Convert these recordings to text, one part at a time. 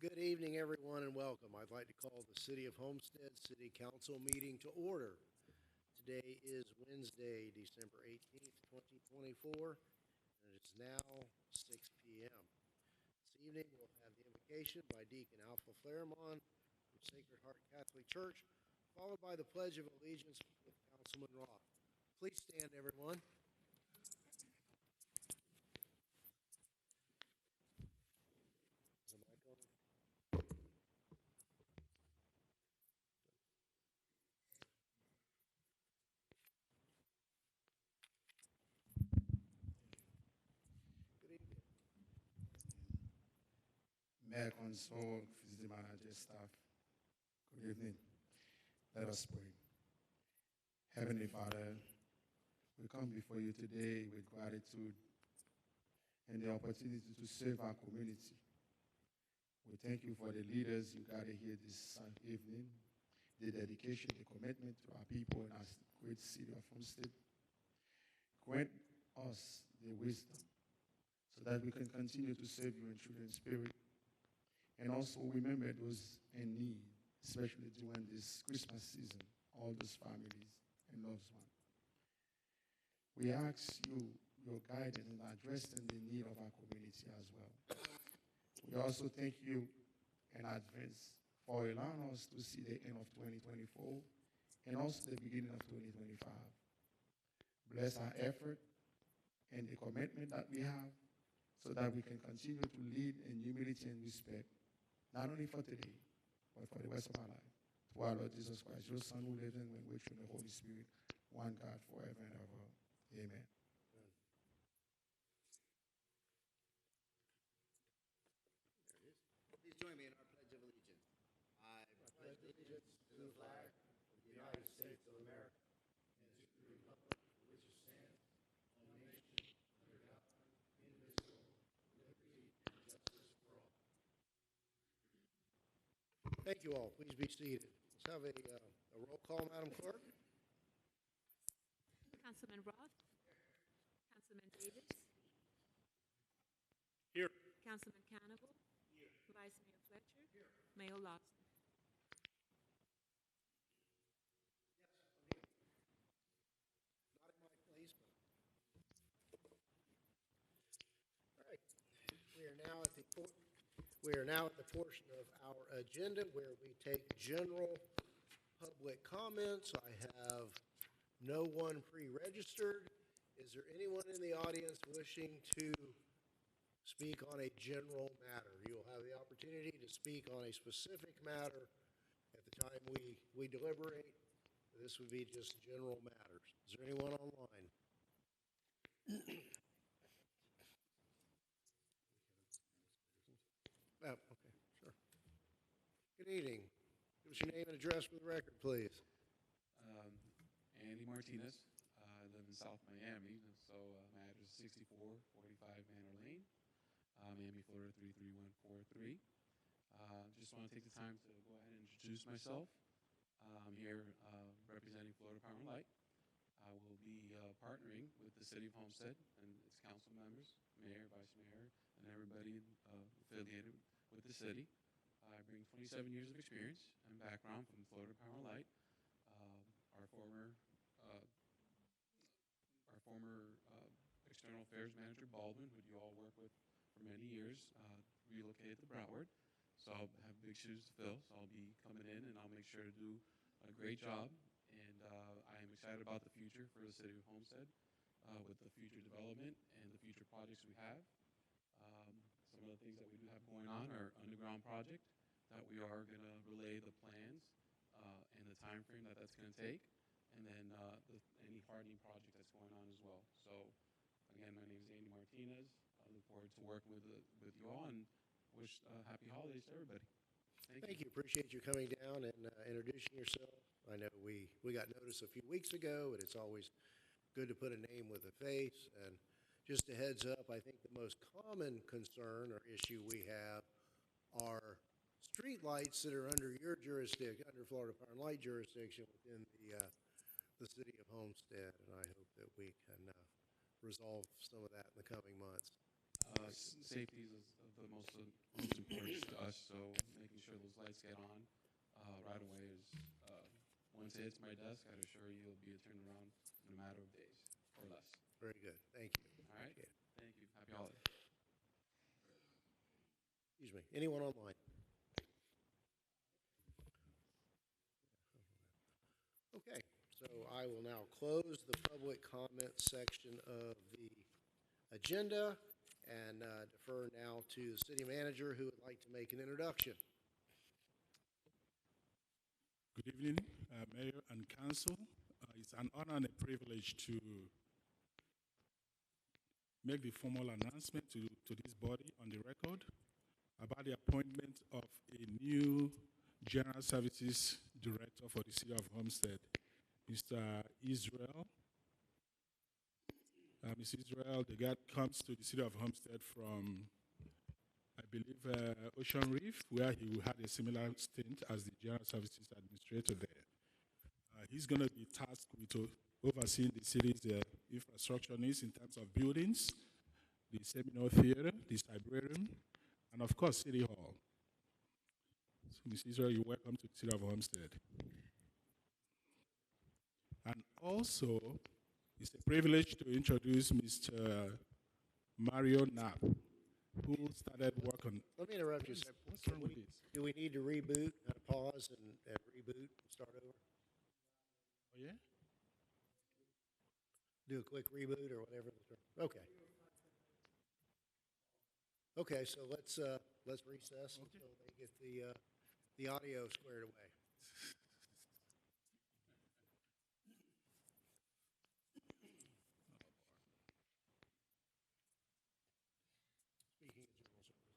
Good evening, everyone, and welcome. I'd like to call the City of Homestead City Council meeting to order. Today is Wednesday, December 18th, 2024, and it is now 6 p.m. This evening, we'll have the invocation by Deacon Alpha Flairmont from Sacred Heart Catholic Church, followed by the Pledge of Allegiance with Councilman Roth. Please stand, everyone. Is the mic on? Good evening. Mayor Consol, Facility Manager, staff, good evening. Let us pray. Heavenly Father, we come before you today with gratitude and the opportunity to serve our community. We thank you for the leaders you gathered here this evening, the dedication, the commitment to our people in our great city of Homestead. Grant us the wisdom so that we can continue to serve you in truth and spirit. And also remember those in need, especially during this Christmas season, all those families and loved ones. We ask you your guidance in addressing the need of our community as well. We also thank you in advance for allowing us to see the end of 2024 and also the beginning of 2025. Bless our effort and the commitment that we have so that we can continue to lead in humility and respect, not only for today, but for the rest of our life. To our Lord Jesus Christ, your Son who lives and reigns with you in the Holy Spirit, one God forever and ever. Amen. There it is. Please join me in our Pledge of Allegiance. I Pledge allegiance to the flag of the United States of America and to the republic for which it stands, one nation, under God, indivisible, with liberty and justice for all. Thank you all. Please be seated. Let's have a roll call, Madam Clerk. Councilman Roth. Councilman Davis. Here. Councilman Cannibal. Here. Vice Mayor Fletcher. Here. Mayor Lawson. Yes, I'm here. Not in my place, but. All right. We are now at the portion of our agenda where we take general public comments. I have no one pre-registered. Is there anyone in the audience wishing to speak on a general matter? You'll have the opportunity to speak on a specific matter at the time we deliberate. This would be just general matters. Is there anyone online? Oh, okay, sure. Good evening. Give us your name and address for the record, please. Andy Martinez. I live in South Miami, so my address is 6445 Manor Lane, Miami, Florida 33143. Just want to take the time to go ahead and introduce myself. I'm here representing Florida Department of Light. I will be partnering with the City of Homestead and its council members, mayor, vice mayor, and everybody affiliated with the city. I bring 27 years of experience and background from Florida Department of Light. Our former external affairs manager, Baldwin, who you all work with for many years, relocated to Broward. So I'll have big shoes to fill. So I'll be coming in and I'll make sure to do a great job. And I am excited about the future for the city of Homestead with the future development and the future projects we have. Some of the things that we do have going on are underground project that we are going to relay the plans and the time frame that that's going to take, and then any hardening project that's going on as well. So again, my name is Andy Martinez. I look forward to working with you all and wish happy holidays to everybody. Thank you. Appreciate you coming down and introducing yourself. I know we got notice a few weeks ago, and it's always good to put a name with a face. And just a heads up, I think the most common concern or issue we have are street lights that are under your jurisdiction, under Florida Department of Light jurisdiction within the city of Homestead. And I hope that we can resolve some of that in the coming months. Safety is the most important to rush, so making sure those lights get on right away is, once it hits my desk, I'd assure you it'll be a turnaround in a matter of days or less. Very good. Thank you. All right? Appreciate it. Thank you. Happy holidays. Excuse me. Anyone online? Okay, so I will now close the public comment section of the agenda and defer now to the city manager who would like to make an introduction. Good evening, Mayor and Council. It's an honor and a privilege to make the formal announcement to this body on the record about the appointment of a new General Services Director for the City of Homestead, Mr. Israel. Mr. Israel, the guy comes to the City of Homestead from, I believe, Ocean Reef, where he had a similar stint as the General Services Administrator there. He's going to be tasked with overseeing the city's infrastructure needs in terms of buildings, the seminar theater, the librarium, and of course, City Hall. So, Mr. Israel, you're welcome to the City of Homestead. And also, it's a privilege to introduce Mr. Mario Knapp, who started work on. Let me interrupt you. a second. What's wrong with this? Do we need to reboot, pause and reboot and start over? Oh, yeah? Do a quick reboot or whatever. Okay. Okay, so let's recess until they get the audio squared away. Speaking of general services.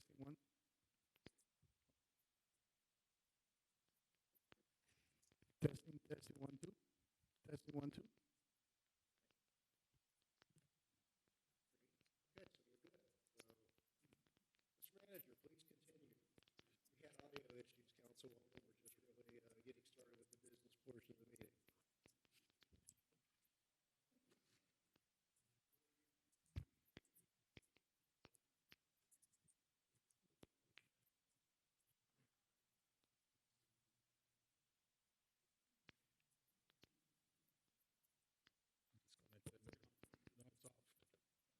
Testing one. Testing one, two. Testing one, two. Okay, so we're good. So, Mr. Manager, please continue. We had audio issues, Councilwoman. We're just really getting started with the business portion of the meeting. Disconnected. No, it's off.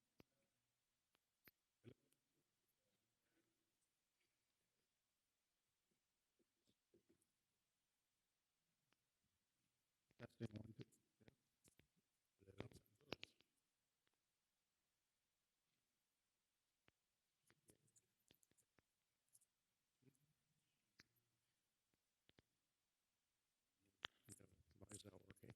Hello? Testing one, two. Comes and goes. No, mine's not working. Okay.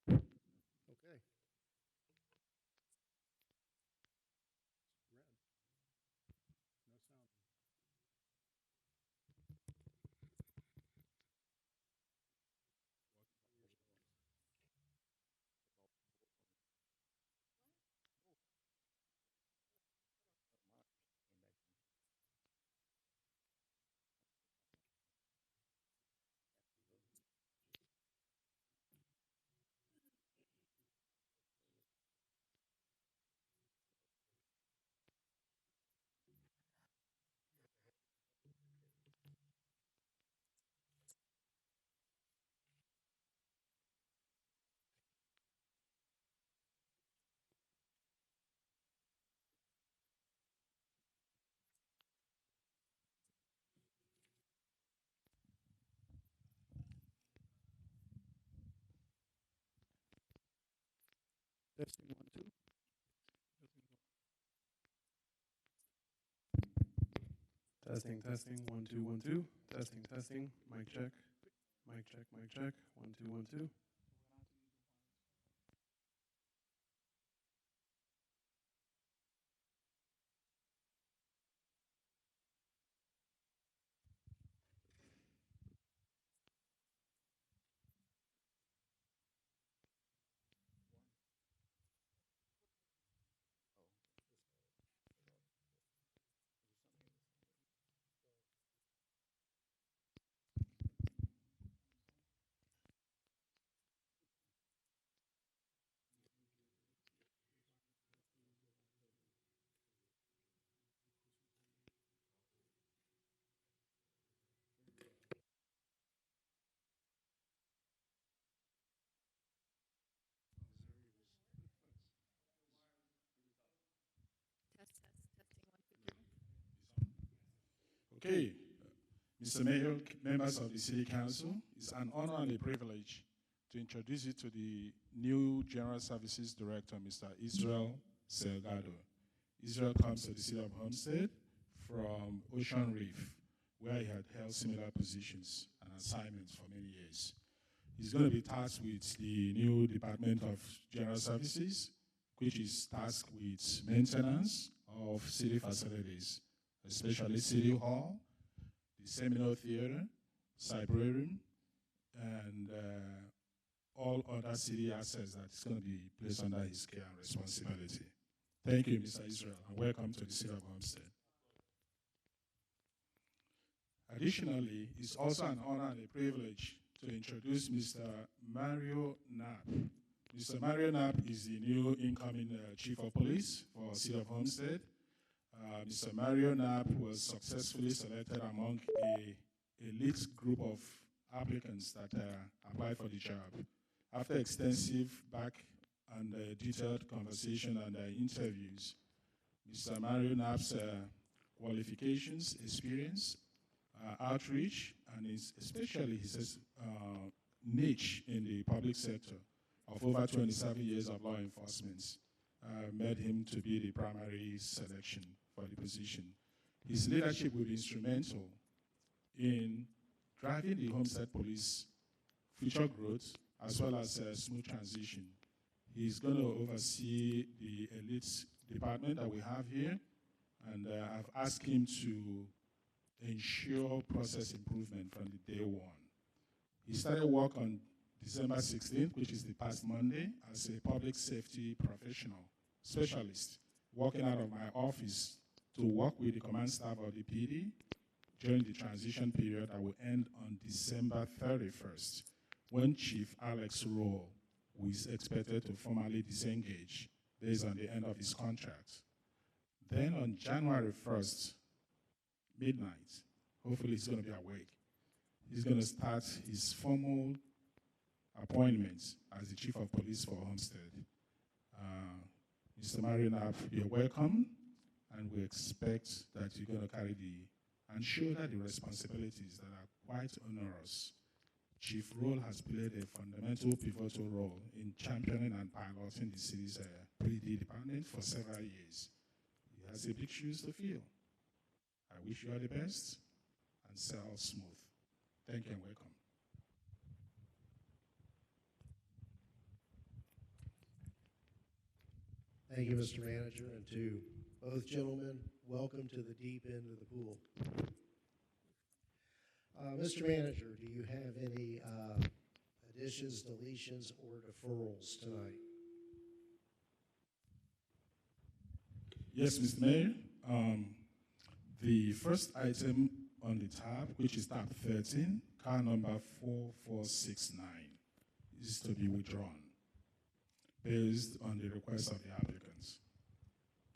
Hello? Okay. Red. No sound. What? Testing one, two. Nothing. Testing, testing, 1, 2, 1, 2. Testing, testing, mic check. Mic check, mic check. 1, 2, 1, 2. Test, testing, 1, 2, 3. Okay, Mr. Mayor, members of the City Council, it's an honor and a privilege to introduce you to the new General Services Director, Mr. Israel Selgado. Israel comes to the City of Homestead from Ocean Reef, where he had held similar positions and assignments for many years. He's going to be tasked with the new Department of General Services, which is tasked with maintenance of city facilities, especially City Hall, the Seminole Theater, Cybrarium, and all other city assets that's going to be placed under his care and responsibility. Thank you, Mr. Israel, and welcome to the City of Homestead. Additionally, it's also an honor and a privilege to introduce Mr. Mario Knapp. Mr. Mario Knapp is the new incoming Chief of Police for City of Homestead. Mr. Mario Knapp was successfully selected among a elite group of applicants that applied for the job. After extensive back and detailed conversation and interviews, Mr. Mario Knapp's qualifications, experience, outreach, and especially his niche in the public sector of over 27 years of law enforcement made him to be the primary selection for the position. His leadership will be instrumental in driving the Homestead Police future growth as well as a smooth transition. He's going to oversee the elite department that we have here, and I've asked him to ensure process improvement from the day one. He started work on December 16th, which is the past Monday, as a public safety professional specialist, working out of my office to work with the command staff of the PD during the transition period that will end on December 31st, when Chief Alex Rowe, who is expected to formally disengage based on the end of his contract. Then on January 1st, midnight, hopefully he's going to be awake, he's going to start his formal appointment as the Chief of Police for Homestead. Mr. Mario Knapp, you're welcome, and we expect that you're going to carry and shoulder the responsibilities that are quite onerous. Chief Rowe has played a fundamental, pivotal role in championing and piloting the city's PD department for several years. He has a big shoes to fill. I wish you all the best and sail smooth. Thank you and welcome. Thank you, Mr. Manager, and to both gentlemen, welcome to the deep end of the pool. Mr. Manager, do you have any additions, deletions, or deferrals tonight? Yes, Mr. Mayor. The first item on the tab, which is tab 13, car number 4469, is to be withdrawn based on the request of the applicants.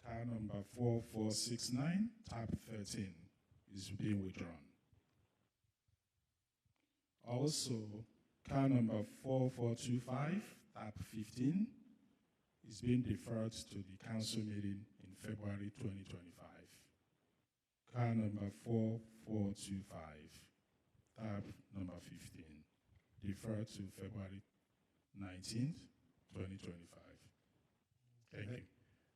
Car number 4469, tab 13, is being withdrawn. Also, car number 4425, tab 15, is being deferred to the council meeting in February 2025. Car number 4425, tab number 15, deferred to February 19th, 2025. Thank you.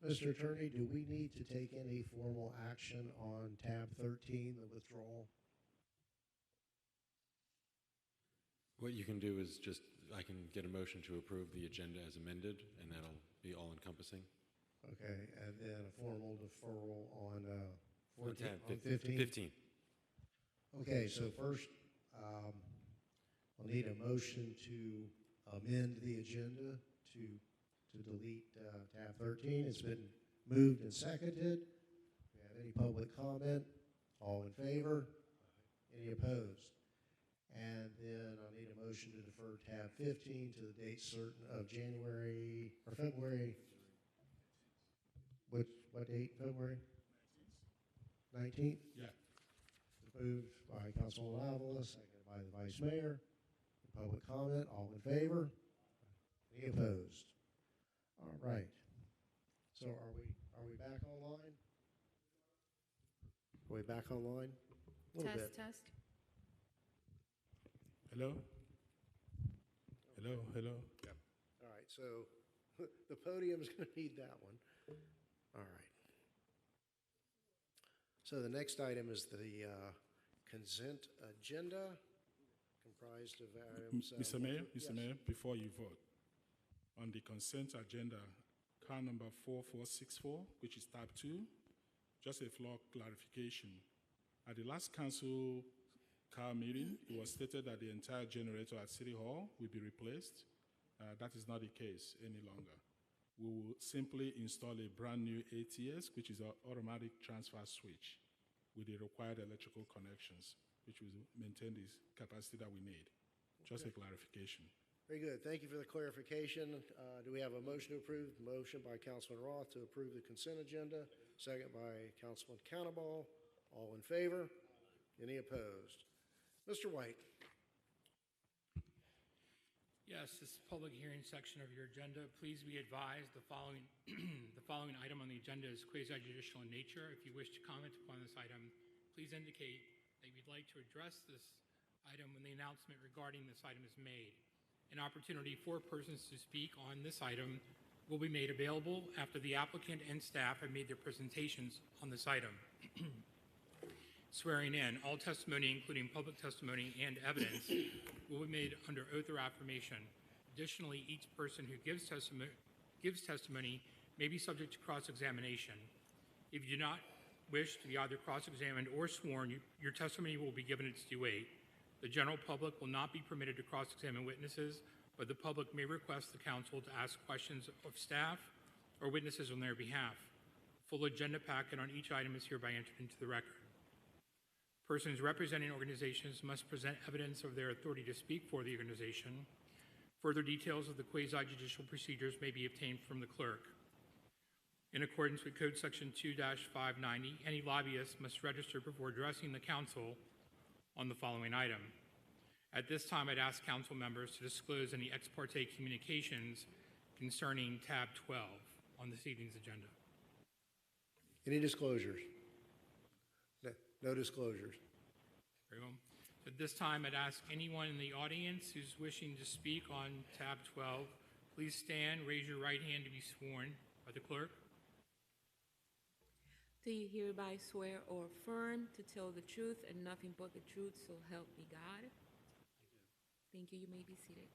Mr. Attorney, do we need to take any formal action on tab 13, the withdrawal? What you can do is just, I can get a motion to approve the agenda as amended, and that'll be all encompassing. Okay, and then a formal deferral on 14, Tab on 15? 15. Okay, so first, I'll need a motion to amend the agenda to delete tab 13. It's been moved and seconded. Do we have any public comment? All in favor? Any opposed? And then I'll need a motion to defer tab 15 to the date certain of January or February. What date? February 19th? Yeah. Moved by Councilman Avila, seconded by the Vice Mayor. Public comment, all in favor? Any opposed? All right. So are we back online? Are we back online? A little bit. Test. Hello? Hello? Hello? Yeah. All right, so the podium's going to need that one. All right. So the next item is the consent agenda, comprised of items. Mr. Mayor, Yes. Mr. Mayor, before you vote, on the consent agenda, car number 4464, which is tab 2, just a floor clarification. At the last council car meeting, it was stated that the entire generator at City Hall will be replaced. That is not the case any longer. We will simply install a brand new ATS, which is an automatic transfer switch with the required electrical connections, which will maintain the capacity that we need. Just a clarification. Very good. Thank you for the clarification. Do we have a motion to approve? Motion by Councilman Roth to approve the consent agenda, second by Councilman Cannonball. All in favor? Any opposed? Mr. White. Yes, this is the public hearing section of your agenda. Please be advised the following, the following item on the agenda is quasi-judicial in nature. If you wish to comment upon this item, please indicate that you'd like to address this item when the announcement regarding this item is made. An opportunity for persons to speak on this item will be made available after the applicant and staff have made their presentations on this item. Swearing in, all testimony, including public testimony and evidence, will be made under oath or affirmation. Additionally, each person who gives testimony may be subject to cross-examination. If you do not wish to be either cross-examined or sworn, your testimony will be given its due weight. The general public will not be permitted to cross-examine witnesses, but the public may request the council to ask questions of staff or witnesses on their behalf. Full agenda packet on each item is hereby entered into the record. Persons representing organizations must present evidence of their authority to speak for the organization. Further details of the quasi-judicial procedures may be obtained from the clerk. In accordance with Code Section 2-590, any lobbyist must register before addressing the council on the following item. At this time, I'd ask council members to disclose any ex parte communications concerning tab 12 on this evening's agenda. Any disclosures? No disclosures. Very well. At this time, I'd ask anyone in the audience who's wishing to speak on tab 12, please stand, raise your right hand to be sworn by the clerk. Do you hereby swear or affirm to tell the truth and nothing but the truth, so help me God? Thank you. You may be seated.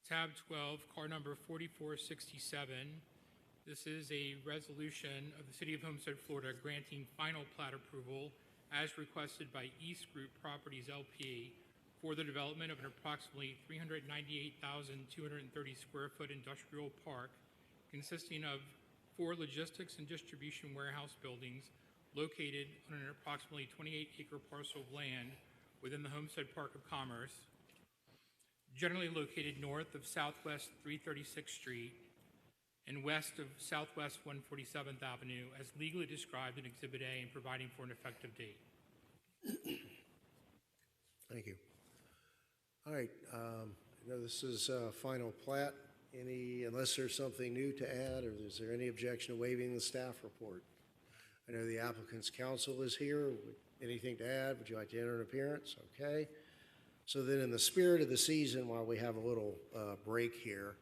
Tab 12, car number 4467. This is a resolution of the City of Homestead, Florida, granting final plat approval as requested by East Group Properties LP for the development of an approximately 398,230 square foot industrial park consisting of 4 logistics and distribution warehouse buildings located on an approximately 28-acre parcel of land within the Homestead Park of Commerce, generally located north of Southwest 336th Street and west of Southwest 147th Avenue as legally described in Exhibit A and providing for an effective date. Thank you. All right, I know this is final plat. Unless there's something new to add, or is there any objection to waiving the staff report? I know the applicant's counsel is here. Anything to add? Would you like to enter an appearance? Okay. So then in the spirit of the season, while we have a little break here,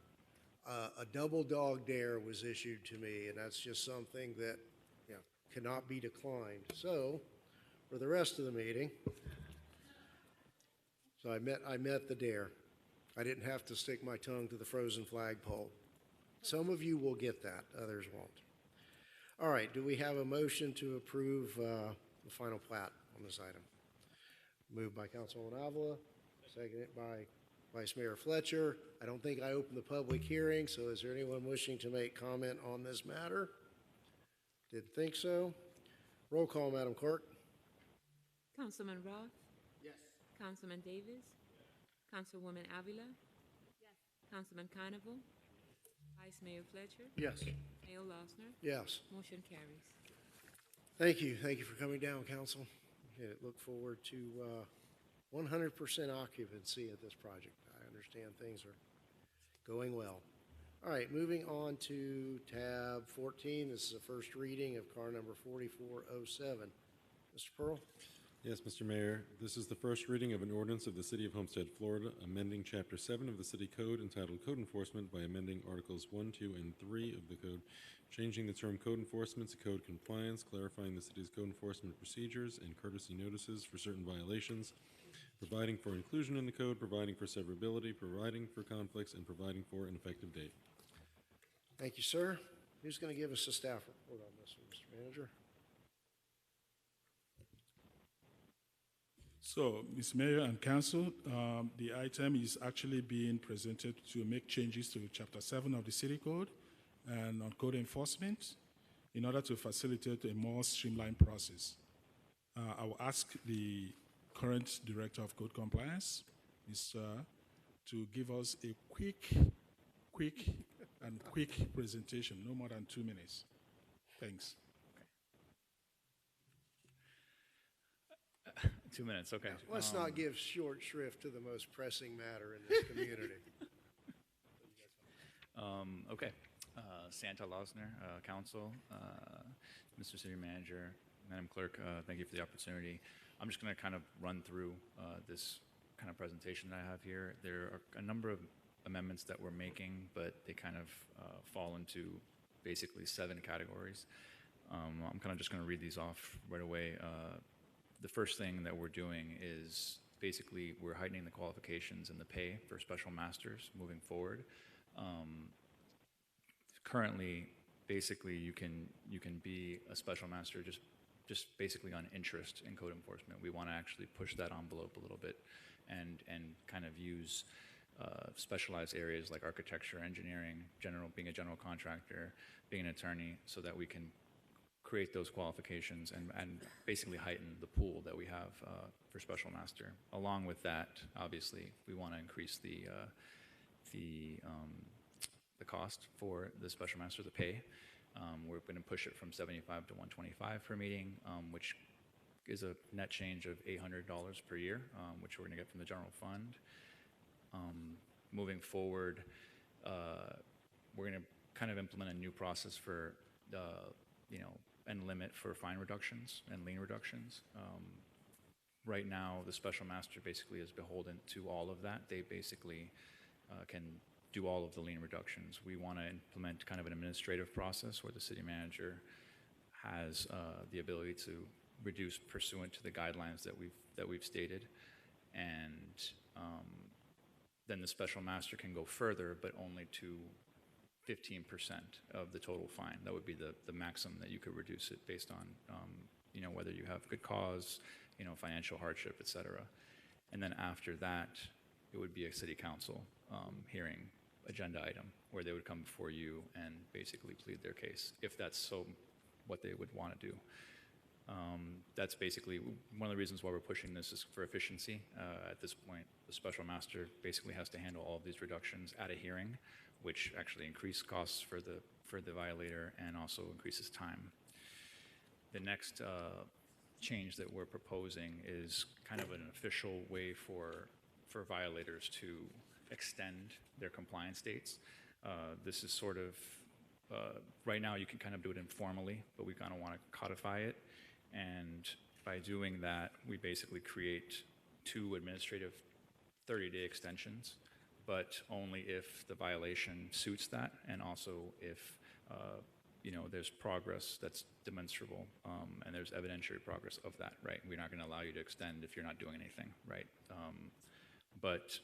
a double dog dare was issued to me, and that's just something that, you know, cannot be declined. So, for the rest of the meeting, so I met the dare. I didn't have to stick my tongue to the frozen flagpole. Some of you will get that, others won't. All right, do we have a motion to approve the final plat on this item? Moved by Councilwoman Avila, seconded by Vice Mayor Fletcher. I don't think I opened the public hearing, so is there anyone wishing to make comment on this matter? Didn't think so. Roll call, Madam Clerk. Councilman Roth? Yes. Councilman Davis? Councilwoman Avila? Yes. Councilman Carnival? Vice Mayor Fletcher? Yes. Mayor Losner? Yes. Motion carries. Thank you. Thank you for coming down, Council. Yeah, look forward to 100% occupancy at this project. I understand things are going well. All right, moving on to tab 14. This is a first reading of car number 4407. Mr. Pearl? Yes, Mr. Mayor, this is the first reading of an ordinance of the City of Homestead, Florida, amending Chapter 7 of the City Code entitled Code Enforcement by amending Articles 1, 2, and 3 of the code, changing the term code enforcement to code compliance, clarifying the city's code enforcement procedures and courtesy notices for certain violations, providing for inclusion in the code, providing for severability, providing for conflicts, and providing for an effective date. Thank you, sir. Who's going to give us a staff report on this one, Mr. Manager? So, Ms. Mayor and Council, the item is actually being presented to make changes to Chapter 7 of the City Code and on code enforcement in order to facilitate a more streamlined process. I will ask the current Director of Code Compliance, Ms. to give us a quick presentation, no more than 2 minutes. Thanks. 2 minutes, okay. Let's not give short shrift to the most pressing matter in this community. Okay. Santa Losner, Council, Mr. City Manager, Madam Clerk, thank you for the opportunity. I'm just going to kind of run through this kind of presentation that I have here. There are a number of amendments that we're making, but they kind of fall into basically 7 categories. I'm kind of just going to read these off right away. The first thing that we're doing is basically we're heightening the qualifications and the pay for special masters moving forward. Currently, basically, you can be a special master just basically on interest in code enforcement. We want to actually push that envelope a little bit and kind of use specialized areas like architecture, engineering, being a general contractor, being an attorney, so that we can create those qualifications and basically heighten the pool that we have for special master. Along with that, obviously, we want to increase the cost for the special master, the pay. We're going to push it from $75 to $125 per meeting, which is a net change of $800 per year, which we're going to get from the general fund. Moving forward, we're going to kind of implement a new process for and limit for fine reductions and lien reductions. Right now, the special master basically is beholden to all of that. They basically can do all of the lien reductions. We want to implement kind of an administrative process where the city manager has the ability to reduce pursuant to the guidelines that we've stated, and then the special master can go further, but only to 15% of the total fine. That would be the maximum that you could reduce it based on, whether you have good cause, financial hardship, et cetera. And then after that, it would be a city council hearing agenda item where they would come before you and basically plead their case, if that's so what they would want to do. That's basically one of the reasons why we're pushing this is for efficiency. At this point, the special master basically has to handle all of these reductions at a hearing, which actually increase costs for the violator and also increases time. The next change that we're proposing is kind of an official way for violators to extend their compliance dates. This is sort of, right now you can kind of do it informally, but we kind of want to codify it. And by doing that, we basically create 2 administrative 30-day extensions but only if the violation suits that, and also if there's progress that's demonstrable, and there's evidentiary progress of that, right? We're not going to allow you to extend if you're not doing anything, right? But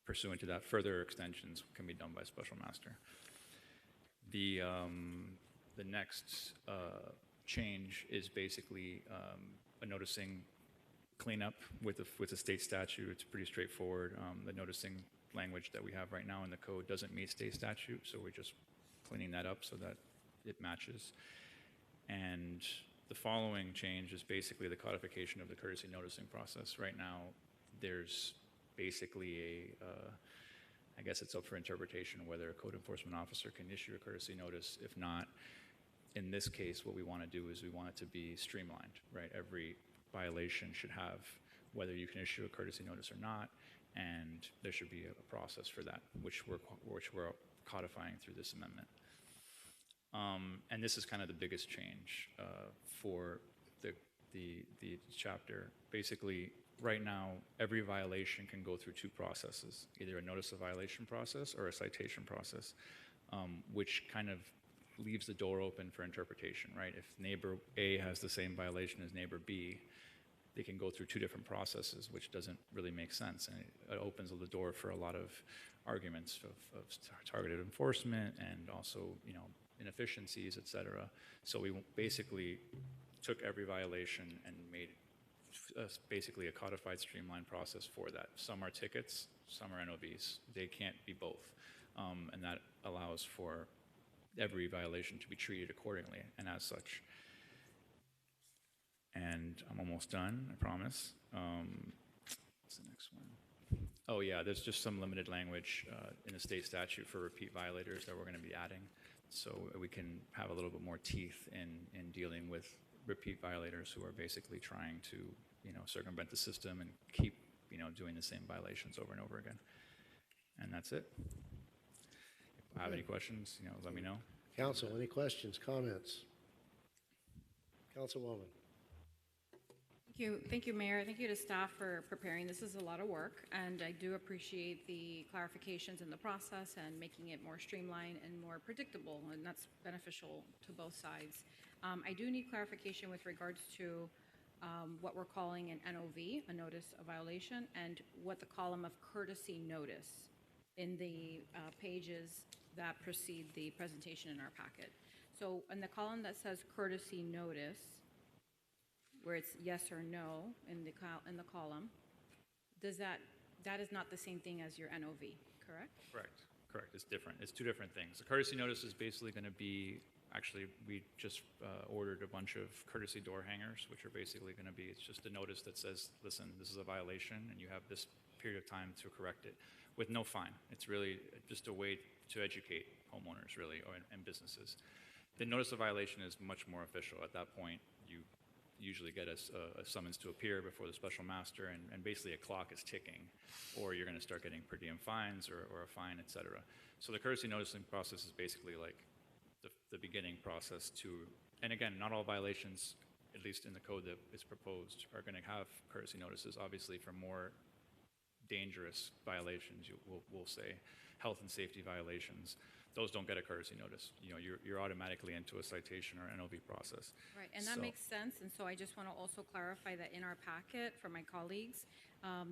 pursuant to that, further extensions can be done by special master. The next change is basically a noticing cleanup with the state statute. It's pretty straightforward. The noticing language that we have right now in the code doesn't meet state statute, so we're just cleaning that up so that it matches. And the following change is basically the codification of the courtesy noticing process. Right now, there's basically I guess it's up for interpretation whether a code enforcement officer can issue a courtesy notice. If not, in this case, what we want to do is we want it to be streamlined, right? Every violation should have whether you can issue a courtesy notice or not, and there should be a process for that, which we're codifying through this amendment. And this is kind of the biggest change for the chapter. Basically, right now, every violation can go through two processes, either a notice of violation process or a citation process, which kind of leaves the door open for interpretation, right? If neighbor A has the same violation as neighbor B, they can go through two different processes, which doesn't really make sense. And it opens the door for a lot of arguments of targeted enforcement and also, inefficiencies, et cetera. So we basically took every violation and made basically a codified, streamlined process for that. Some are tickets, some are NOVs. They can't be both. And that allows for every violation to be treated accordingly and as such. And I'm almost done, I promise. What's the next one? Oh yeah, there's just some limited language in the state statute for repeat violators that we're going to be adding, so we can have a little bit more teeth in dealing with repeat violators who are basically trying to, circumvent the system and keep, doing the same violations over and over again. And that's it. If I have any questions, let me know. Council, any questions, comments? Councilwoman. Thank you, Mayor. Thank you to staff for preparing. This is a lot of work, and I do appreciate the clarifications in the process and making it more streamlined and more predictable, and that's beneficial to both sides. I do need clarification with regards to what we're calling an NOV, a notice of violation, and what the column of courtesy notice in the pages that precede the presentation in our packet. So in the column that says courtesy notice, where it's yes or no in the column, does that is not the same thing as your NOV, correct? Correct. It's different. It's two different things. The courtesy notice is basically going to be, actually, we just ordered a bunch of courtesy door hangers, which are basically going to be, it's just a notice that says, listen, this is a violation, and you have this period of time to correct it, with no fine. It's really just a way to educate homeowners, really, and businesses. The notice of violation is much more official. At that point, you usually get a summons to appear before the special master, and basically a clock is ticking, or you're going to start getting per diem fines or a fine, et cetera. So the courtesy noticing process is basically like the beginning process to, and again, not all violations, at least in the code that is proposed, are going to have courtesy notices. Obviously, for more dangerous violations, we'll say health and safety violations, those don't get a courtesy notice. You're automatically into a citation or NOV process. Right, and that makes sense. And so I just want to also clarify that in our packet for my colleagues,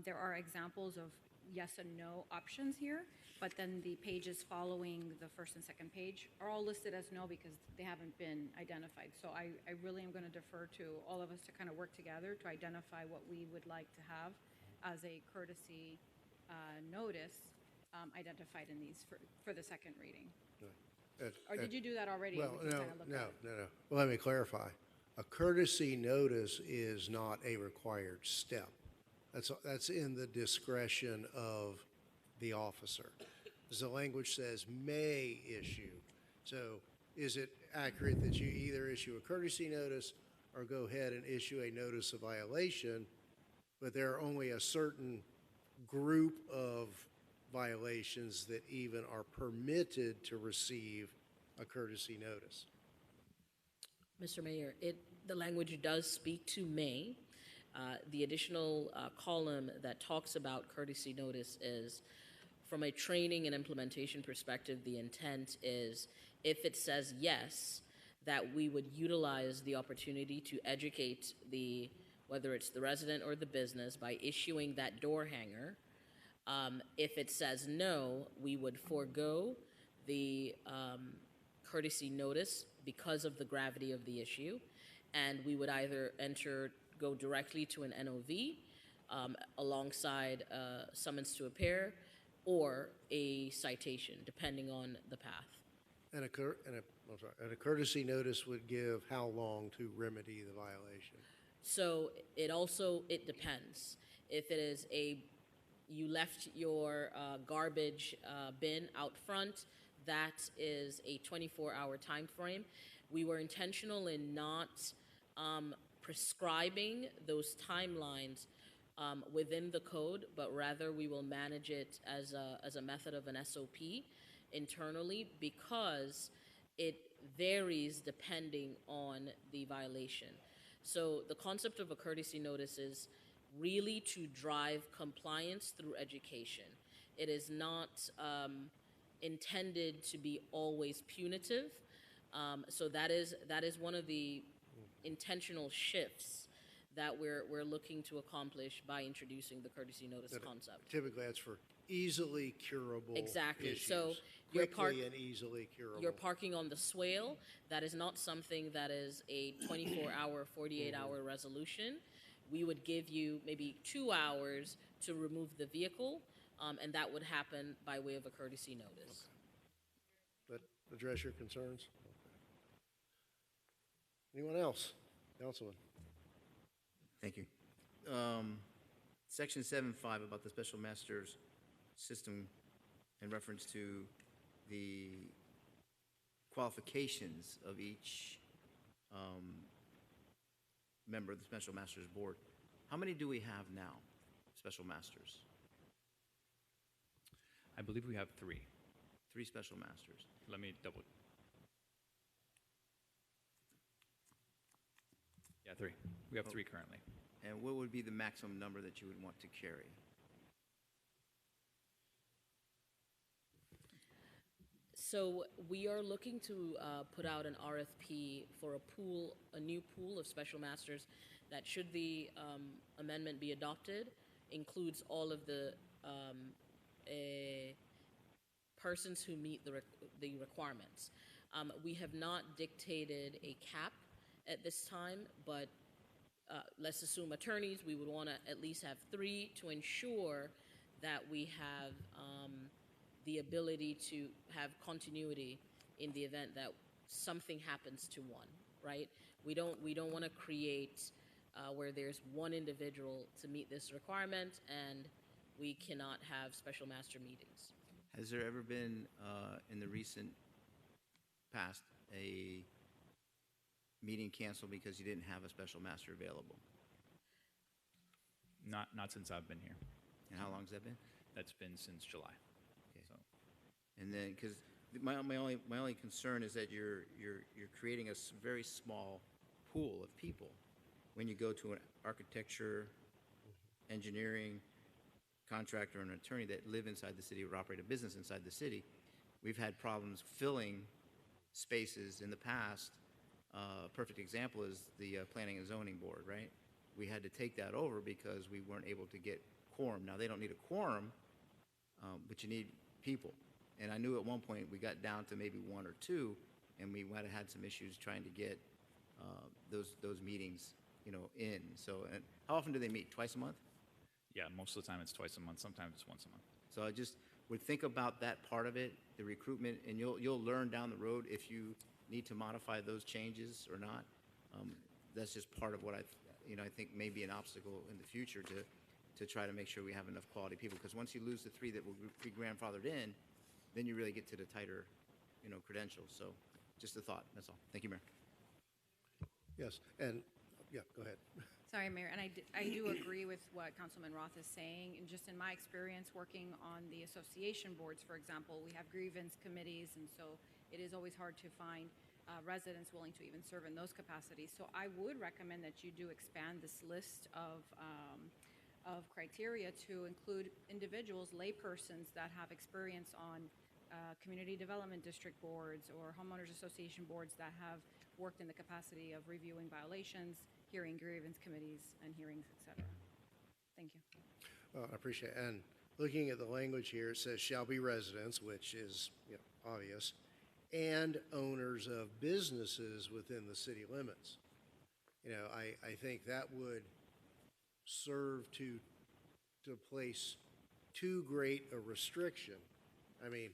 there are examples of yes and no options here, but then the pages following the first and second page are all listed as no because they haven't been identified. So I really am going to defer to all of us to kind of work together to identify what we would like to have as a courtesy notice identified in these for the second reading. Or did you do that already? Well, no. Well, let me clarify. A courtesy notice is not a required step. That's in the discretion of the officer. As the language says, may issue. So is it accurate that you either issue a courtesy notice or go ahead and issue a notice of violation, but there are only a certain group of violations that even are permitted to receive a courtesy notice? Mr. Mayor, the language does speak to may. The additional column that talks about courtesy notice is from a training and implementation perspective, the intent is if it says yes, that we would utilize the opportunity to educate whether it's the resident or the business, by issuing that door hanger. If it says no, we would forego the courtesy notice because of the gravity of the issue, and we would either go directly to an NOV alongside summons to appear or a citation, depending on the path. And a courtesy notice would give how long to remedy the violation? So it depends. If it is you left your garbage bin out front, that is a 24-hour time frame. We were intentional in not prescribing those timelines within the code, but rather we will manage it as a method of an SOP internally, because it varies depending on the violation. So the concept of a courtesy notice is really to drive compliance through education. It is not intended to be always punitive. So that is one of the intentional shifts that we're looking to accomplish by introducing the courtesy notice concept. Typically, that's for easily curable Exactly. issues. So Quickly and easily curable. You're parking on the swale. That is not something that is a 24-hour, 48-hour resolution. We would give you maybe 2 hours to remove the vehicle, and that would happen by way of a courtesy notice. That address your concerns? Okay. Anyone else? Councilman? Thank you. Section 7.5 about the special master's system in reference to the qualifications of each member of the special master's board. How many do we have now, special masters? I believe we have 3. 3 special masters. Let me double. Yeah, 3. We have 3 currently. And what would be the maximum number that you would want to carry? So we are looking to put out an RFP for a new pool of special masters that, should the amendment be adopted, includes all of the persons who meet the requirements. We have not dictated a cap at this time, but let's assume attorneys, we would want to at least have 3 to ensure that we have the ability to have continuity in the event that something happens to one, right? We don't want to create where there's one individual to meet this requirement and we cannot have special master meetings. Has there ever been, in the recent past, a meeting canceled because you didn't have a special master available? Not since I've been here. And how long has that been? That's been since July. Okay. So And then, because my only concern is that you're creating a very small pool of people when you go to an architecture, engineering contractor, or an attorney that live inside the city or operate a business inside the city. We've had problems filling spaces in the past. A perfect example is the Planning and Zoning Board, right? We had to take that over because we weren't able to get quorum. Now, they don't need a quorum, but you need people. And I knew at one point we got down to maybe 1 or 2, and we might have had some issues trying to get those meetings, in. So, and how often do they meet? Twice a month? yeah, most of the time it's twice a month. Sometimes it's once a month. So I just would think about that part of it, the recruitment, and you'll learn down the road if you need to modify those changes or not. That's just part of what I think may be an obstacle in the future to try to make sure we have enough quality people. Because once you lose the 3 that will be grandfathered in, then you really get to the tighter, credentials. So just a thought, that's all. Thank you, Mayor. Yes, and, yeah, go ahead. Sorry, Mayor, and I do agree with what Councilman Roth is saying. And just in my experience working on the association boards, for example, we have grievance committees, and so it is always hard to find residents willing to even serve in those capacities. So I would recommend that you do expand this list of of criteria to include individuals, laypersons that have experience on community development district boards or homeowners association boards that have worked in the capacity of reviewing violations, hearing grievance committees, and hearings, et cetera. Thank you. I appreciate it. And looking at the language here, it says shall be residents, which is, obvious, and owners of businesses within the city limits. I think that would serve to place too great a restriction. I mean,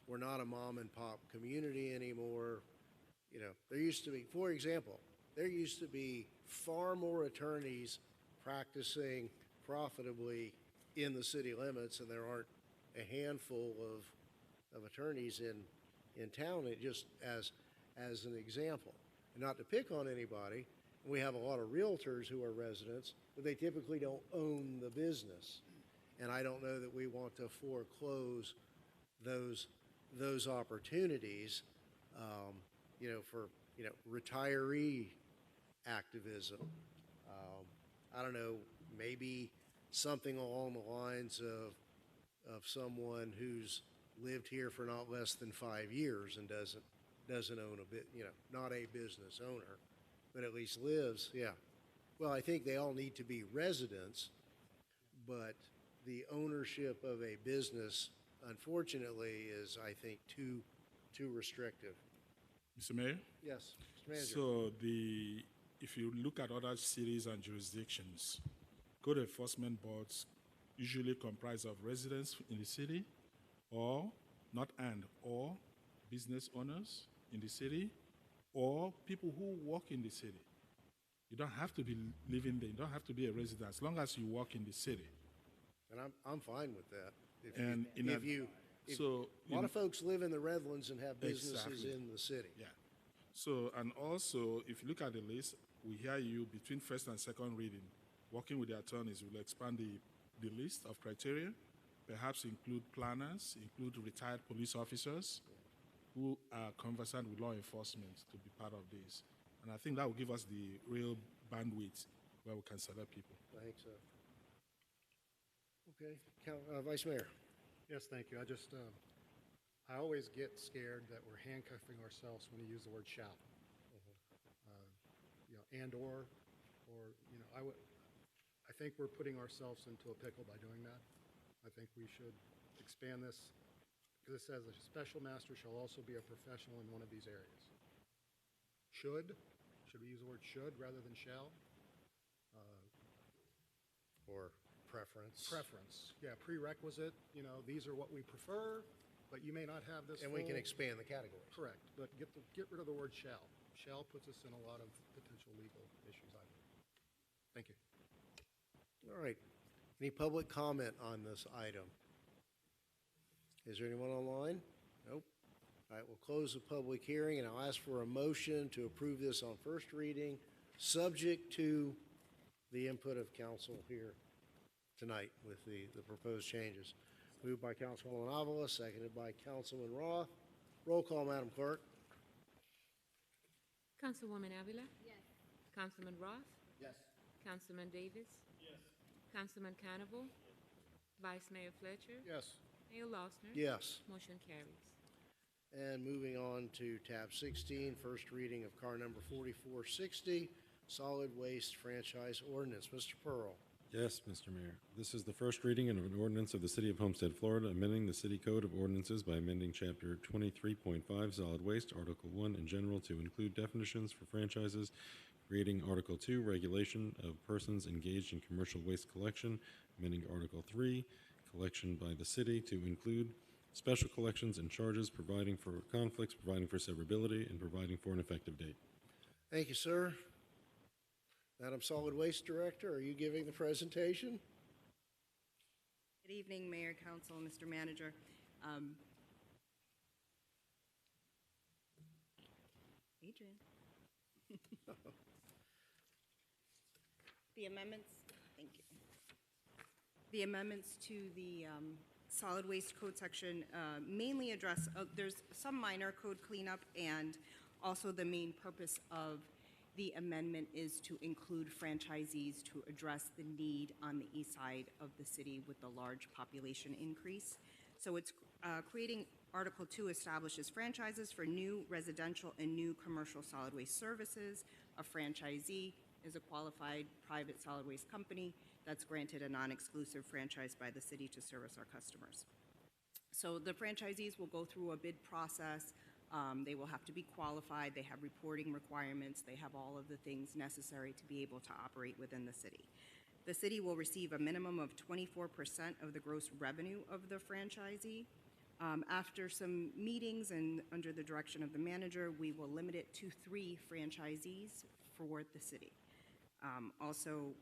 we're not a mom and pop community anymore. There used to be, for example, there used to be far more attorneys practicing profitably in the city limits, and there aren't a handful of attorneys in town. It just as an example, and not to pick on anybody. We have a lot of realtors who are residents, but they typically don't own the business, and I don't know that we want to foreclose those opportunities, for retiree activism. I don't know, maybe something along the lines of someone who's lived here for not less than 5 years and doesn't own a bit, not a business owner, but at least lives. Yeah. Well, I think they all need to be residents, but the ownership of a business, unfortunately, is, I think, too restrictive. Mr. Mayor? Yes, Mr. Manager. So if you look at other cities and jurisdictions, code enforcement boards usually comprise of residents in the city or business owners in the city or people who work in the city. You don't have to be living there. You don't have to be a resident as long as you work in the city. And I'm fine with that. A lot of folks live in the Redlands and have businesses Exactly. in the city. Yeah. So, and also, if you look at the list, we hear you between first and second reading, working with the attorneys, will expand the list of criteria, perhaps include planners, include retired police officers who are conversant with law enforcement to be part of this. And I think that will give us the real bandwidth where we can select people. I think so. Okay, Vice Mayor. Yes, thank you. I always get scared that we're handcuffing ourselves when you use the word shall. I think we're putting ourselves into a pickle by doing that. I think we should expand this, because it says a special master shall also be a professional in one of these areas. Should we use the word should rather than shall? Or preference. Preference, yeah, prerequisite, these are what we prefer, but you may not have this. And we can full- expand the categories. Correct, but get rid of the word shall. Shall puts us in a lot of potential legal issues, I believe. Thank you. All right. Any public comment on this item? Is there anyone online? Nope. All right, we'll close the public hearing, and I'll ask for a motion to approve this on first reading, subject to the input of council here tonight with the proposed changes. Moved by Councilwoman Avila, seconded by Councilman Roth. Roll call, Madam Clerk. Councilwoman Avila? Yes. Councilman Roth? Yes. Councilman Davis? Yes. Councilman Carnival? Vice Mayor Fletcher? Yes. Mayor Losner? Yes. Motion carries. And moving on to tab 16, first reading of car number 4460, solid waste franchise ordinance. Mr. Pearl. Yes, Mr. Mayor. This is the first reading of an ordinance of the City of Homestead, Florida, amending the City Code of Ordinances by amending Chapter 23.5 Solid Waste, Article 1 in general to include definitions for franchises, creating Article 2 Regulation of Persons Engaged in Commercial Waste Collection, amending Article 3 Collection by the City to include special collections and charges, providing for conflicts, providing for severability, and providing for an effective date. Thank you, sir. Madam Solid Waste Director, are you giving the presentation? Good evening, Mayor, Council, Mr. Manager. Adrian. The amendments, thank you. The amendments to the solid waste code section mainly address, there's some minor code cleanup and also the main purpose of The amendment is to include franchisees to address the need on the east side of the city with the large population increase. So it's creating Article 2 establishes franchises for new residential and new commercial solid waste services. A franchisee is a qualified private solid waste company that's granted a non-exclusive franchise by the city to service our customers. So the franchisees will go through a bid process. They will have to be qualified. They have reporting requirements. They have all of the things necessary to be able to operate within the city. The city will receive a minimum of 24% of the gross revenue of the franchisee. After some meetings and under the direction of the manager, we will limit it to 3 franchisees for the city. Also,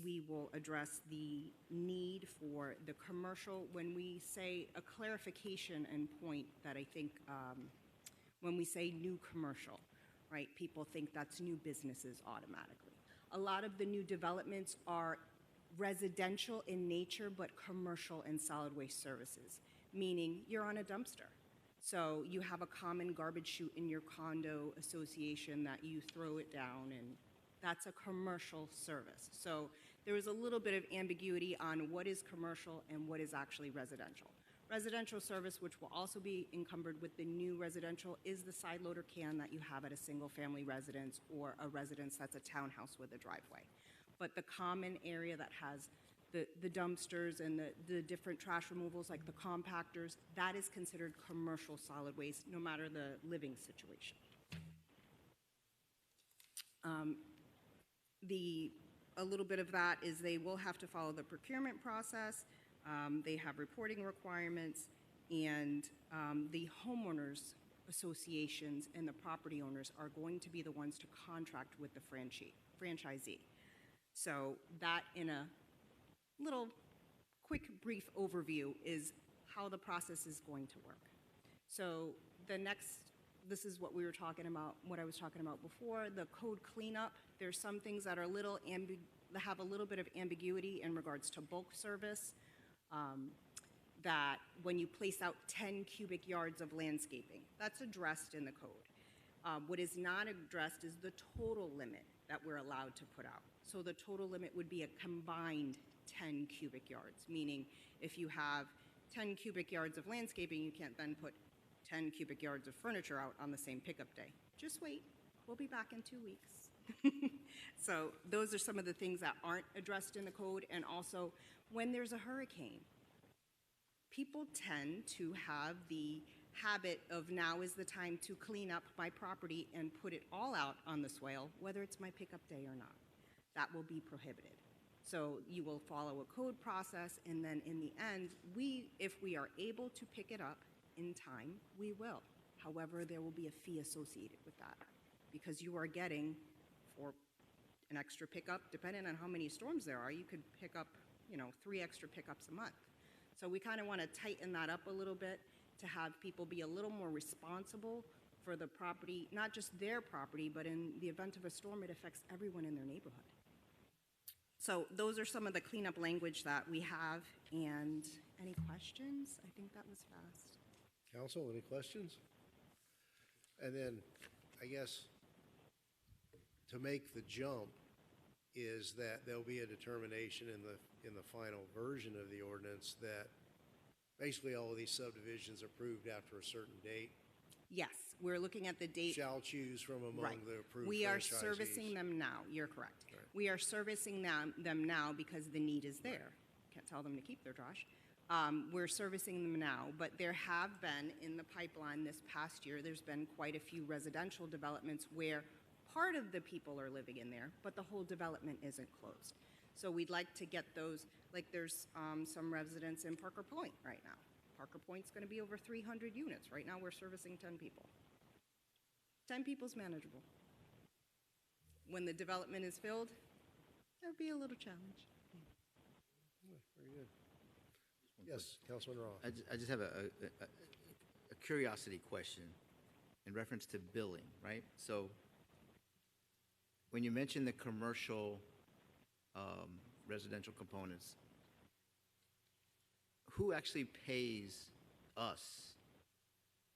we will address the need for the commercial. When we say a clarification and point that I think when we say new commercial, right, people think that's new businesses automatically. A lot of the new developments are residential in nature, but commercial and solid waste services, meaning you're on a dumpster. So you have a common garbage chute in your condo association that you throw it down, and that's a commercial service. So there is a little bit of ambiguity on what is commercial and what is actually residential. Residential service, which will also be encumbered with the new residential, is the side loader can that you have at a single-family residence or a residence that's a townhouse with a driveway. But the common area that has the dumpsters and the different trash removals, like the compactors, that is considered commercial solid waste, no matter the living situation. A little bit of that is they will have to follow the procurement process. They have reporting requirements, and the homeowners associations and the property owners are going to be the ones to contract with the franchisee. So that, in a little quick brief overview, is how the process is going to work. So this is what we were talking about, what I was talking about before, the code cleanup. There's some things that are that have a little bit of ambiguity in regards to bulk service, that when you place out 10 cubic yards of landscaping, that's addressed in the code. What is not addressed is the total limit that we're allowed to put out. So the total limit would be a combined 10 cubic yards, meaning if you have 10 cubic yards of landscaping, you can't then put 10 cubic yards of furniture out on the same pickup day. Just wait, we'll be back in 2 weeks. So those are some of the things that aren't addressed in the code. And also, when there's a hurricane, people tend to have the habit of now is the time to clean up my property and put it all out on the swale, whether it's my pickup day or not. That will be prohibited. So you will follow a code process, and then in the end, if we are able to pick it up in time, we will. However, there will be a fee associated with that, because you are getting, for an extra pickup, depending on how many storms there are, you could pick up, 3 extra pickups a month. So we kind of want to tighten that up a little bit to have people be a little more responsible for the property, not just their property, but in the event of a storm, it affects everyone in their neighborhood. So those are some of the cleanup language that we have. And any questions? I think that was fast. Council, any questions? And then, I guess, to make the jump is that there'll be a determination in the final version of the ordinance that basically all of these subdivisions approved after a certain date Yes, we're looking at the date. shall choose from among Right. the approved We are franchisees. servicing them now. You're correct. Right. We are servicing them now because the need is there. Can't tell them to keep their trash. We're servicing them now, but there have been in the pipeline this past year, there's been quite a few residential developments where part of the people are living in there, but the whole development isn't closed. So we'd like to get those, like there's some residents in Parker Point right now. Parker Point's going to be over 300 units. Right now we're servicing 10 people. 10 people's manageable. When the development is filled, there'll be a little challenge. Very good. Yes, Councilman Roth. I just have a curiosity question in reference to billing, right? So when you mention the commercial residential components, who actually pays us?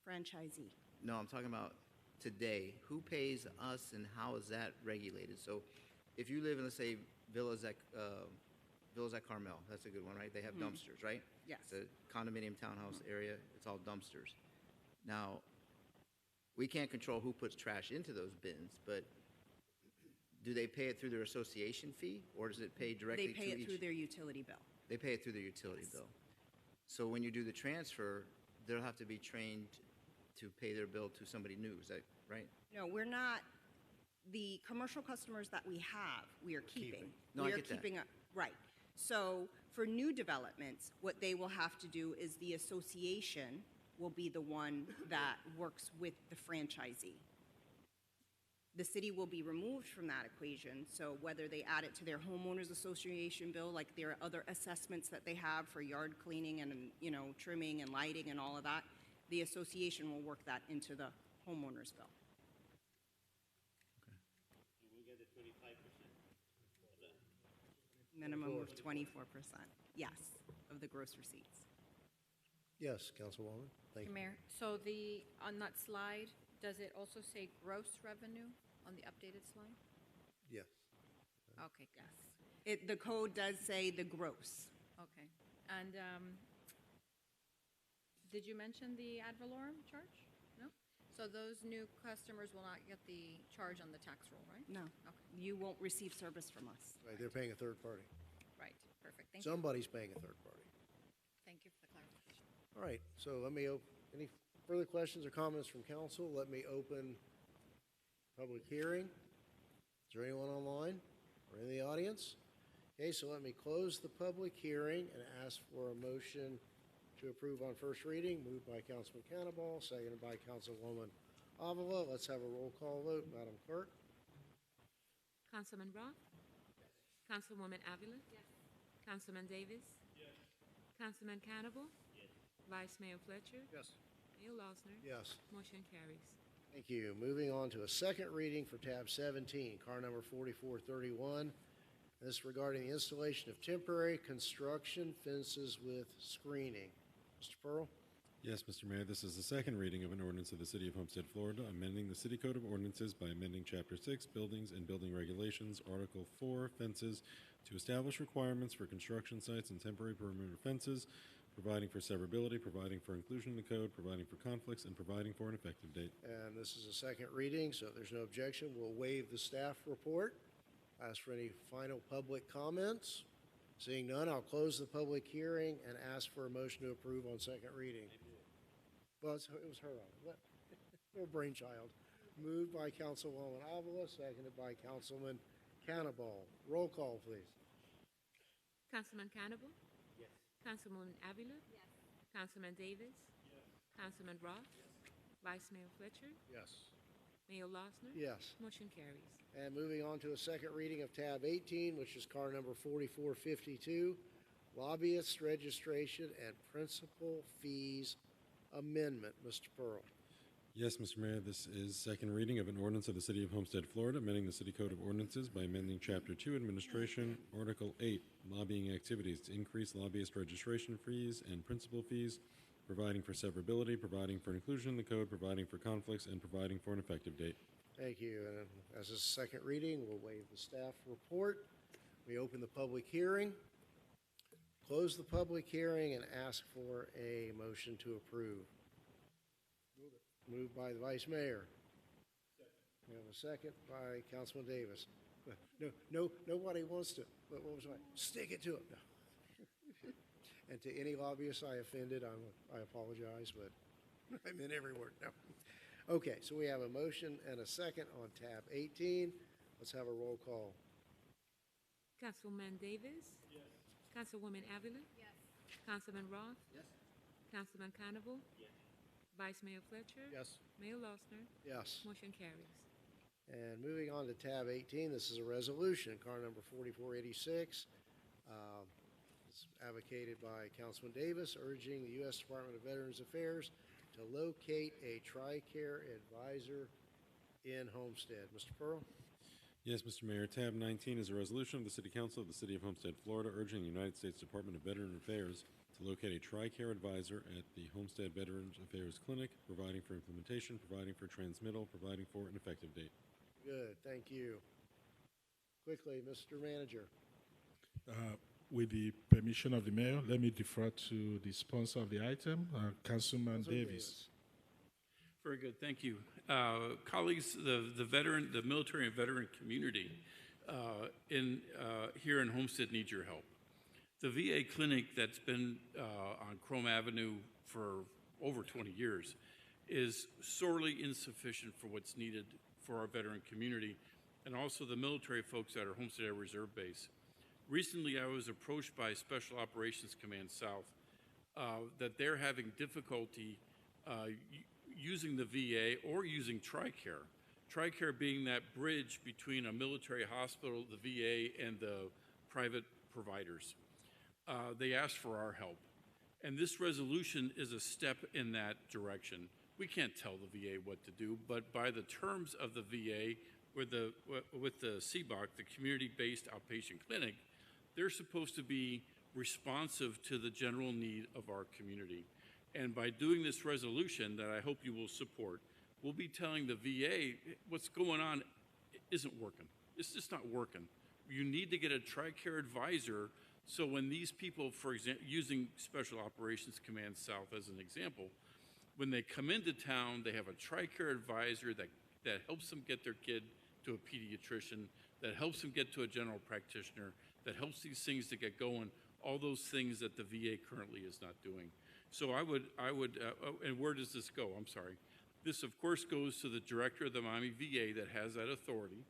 Franchisee. No, I'm talking about today, who pays us and how is that regulated? So if you live in, let's say, Villas at Carmel, that's a good one, right? They have dumpsters, right? Yes. It's a condominium townhouse area, it's all dumpsters. Now, we can't control who puts trash into those bins, but do they pay it through their association fee, or does it pay directly They to pay it each? through their utility bill. They pay it through their utility Yes. bill. So when you do the transfer, they'll have to be trained to pay their bill to somebody new, is that right? No, we're not, the commercial customers that we have, we are keeping. No, I We are get that. keeping up, right. So for new developments, what they will have to do is the association will be the one that works with the franchisee. The city will be removed from that equation, so whether they add it to their homeowners association bill, like there are other assessments that they have for yard cleaning and, you know, trimming and lighting and all of that, the association will work that into the homeowner's bill. Minimum of 24%, yes, of the gross receipts. Yes, Councilwoman, thank you. Mayor, so on that slide, does it also say gross revenue on the updated slide? Yes. Okay, yes. The code does say the gross. Okay. And did you mention the ad valorem charge? No? So those new customers will not get the charge on the tax roll, right? No, Okay, you won't receive service from us. Right, they're paying a third party. right, perfect. Thank you. Somebody's paying a third party. Thank you for the clarification. All right, so let me, any further questions or comments from council? Let me open public hearing. Is there anyone online or in the audience? Okay, so let me close the public hearing and ask for a motion to approve on first reading, moved by Councilman Cannonball, seconded by Councilwoman Avila. Let's have a roll call vote, Madam Clerk. Councilman Roth? Councilwoman Avila? Yes. Councilman Davis? Yes. Councilman Cannibal? Yes. Vice Mayor Fletcher? Yes. Mayor Losner? Yes. Motion carries. Thank you. Moving on to a second reading for tab 17, car number 4431. This is regarding the installation of temporary construction fences with screening. Mr. Pearl? Yes, Mr. Mayor, this is the second reading of an ordinance of the City of Homestead, Florida, amending the City Code of Ordinances by amending Chapter 6, Buildings and Building Regulations, Article 4, Fences, to establish requirements for construction sites and temporary perimeter fences, providing for severability, providing for inclusion in the code, providing for conflicts, and providing for an effective date. And this is a second reading, so if there's no objection, we'll waive the staff report. Ask for any final public comments. Seeing none, I'll close the public hearing and ask for a motion to approve on second reading. Well, it was her, her brainchild. Moved by Councilwoman Avila, seconded by Councilman Cannibal. Roll call, please. Councilman Cannibal? Yes. Councilwoman Avila? Yes. Councilman Davis? Yes. Councilman Roth? Yes. Vice Mayor Fletcher? Yes. Mayor Losner? Yes. Motion carries. And moving on to a second reading of tab 18, which is car number 4452, lobbyist registration and principal fees amendment. Mr. Pearl. Yes, Mr. Mayor, this is second reading of an ordinance of the City of Homestead, Florida, amending the City Code of Ordinances by amending Chapter 2, Administration, Article 8, Lobbying Activities, to increase lobbyist registration fees and principal fees, providing for severability, providing for inclusion in the code, providing for conflicts, and providing for an effective date. Thank you. And as a second reading, we'll waive the staff report. We open the public hearing, close the public hearing, and ask for a motion to approve. Moved by the Vice Mayor. We have a second by Councilman Davis. No, nobody wants to, what was I, stick it to him. No. And to any lobbyists I offended, I apologize, but I meant every word, no. Okay, so we have a motion and a second on tab 18. Let's have a roll call. Councilman Davis? Yes. Councilwoman Avila? Yes. Councilman Roth? Yes. Councilman Cannibal? Yes. Vice Mayor Fletcher? Yes. Mayor Losner? Yes. Motion carries. And moving on to tab 18, this is a resolution, car number 4486. It's advocated by Councilman Davis, urging the U.S. Department of Veterans Affairs to locate a TRICARE advisor in Homestead. Mr. Pearl? Yes, Mr. Mayor, tab 19 is a resolution of the City Council of the City of Homestead, Florida, urging the United States Department of Veterans Affairs to locate a TRICARE advisor at the Homestead Veterans Affairs Clinic, providing for implementation, providing for transmittal, providing for an effective date. Good, thank you. Quickly, Mr. Manager. With the permission of the mayor, let me defer to the sponsor of the item, Councilman Davis. Very good, thank you. Colleagues, the military and veteran community here in Homestead needs your help. The VA clinic that's been on Chrome Avenue for over 20 years is sorely insufficient for what's needed for our veteran community and also the military folks at our Homestead Air Reserve Base. Recently, I was approached by Special Operations Command South that they're having difficulty using the VA or using TRICARE. TRICARE being that bridge between a military hospital, the VA, and the private providers. They asked for our help. And this resolution is a step in that direction. We can't tell the VA what to do, but by the terms of the VA with the CBOC, the Community-Based Outpatient Clinic, they're supposed to be responsive to the general need of our community. And by doing this resolution that I hope you will support, we'll be telling the VA what's going on isn't working. It's just not working. You need to get a TRICARE advisor so when these people, for example, using Special Operations Command South as an example, when they come into town, they have a TRICARE advisor that helps them get their kid to a pediatrician, that helps them get to a general practitioner, that helps these things to get going, all those things that the VA currently is not doing. So I would, and where does this go? I'm sorry. This, of course, goes to the director of the Miami VA that has that authority.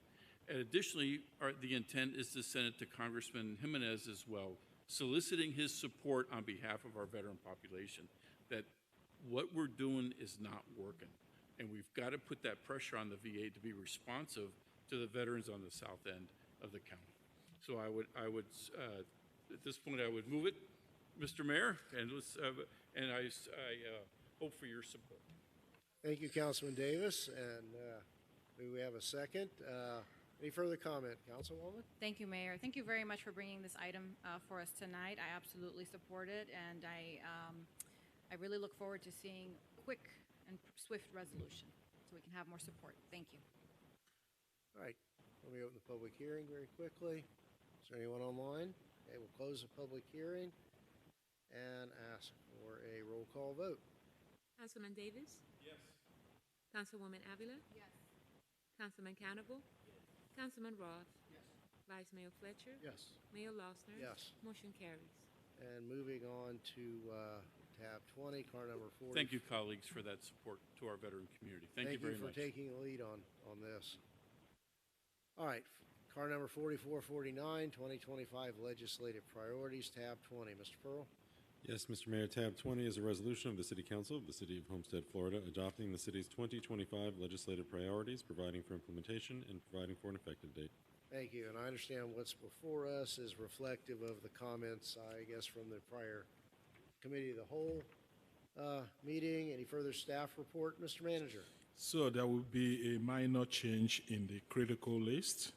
And additionally, the intent is to send it to Congressman Jimenez as well, soliciting his support on behalf of our veteran population, that what we're doing is not working. And we've got to put that pressure on the VA to be responsive to the veterans on the south end of the county. So I would at this point, I would move it, Mr. Mayor, and I hope for your support. Thank you, Councilman Davis, and do we have a second? Any further comment, Councilwoman? Thank you, Mayor. Thank you very much for bringing this item for us tonight. I absolutely support it, and I really look forward to seeing quick and swift resolution so we can have more support. Thank you. All right, let me open the public hearing very quickly. Is there anyone online? Okay, we'll close the public hearing and ask for a roll call vote. Councilman Davis? Yes. Councilwoman Avila? Yes. Councilman Cannibal? Yes. Councilman Roth? Yes. Vice Mayor Fletcher? Yes. Mayor Losner? Yes. Motion carries. And moving on to tab 20, car number 40. Thank you, colleagues, for that support to our veteran community. Thank you very much. Thank you for taking the lead on this. All right, car number 4449, 2025 legislative priorities, tab 20. Mr. Pearl? Yes, Mr. Mayor, tab 20 is a resolution of the City Council of the City of Homestead, Florida, adopting the city's 2025 legislative priorities, providing for implementation, and providing for an effective date. Thank you, and I understand what's before us is reflective of the comments, I guess, from the prior Committee of the Whole meeting. Any further staff report, Mr. Manager? So there will be a minor change in the critical list,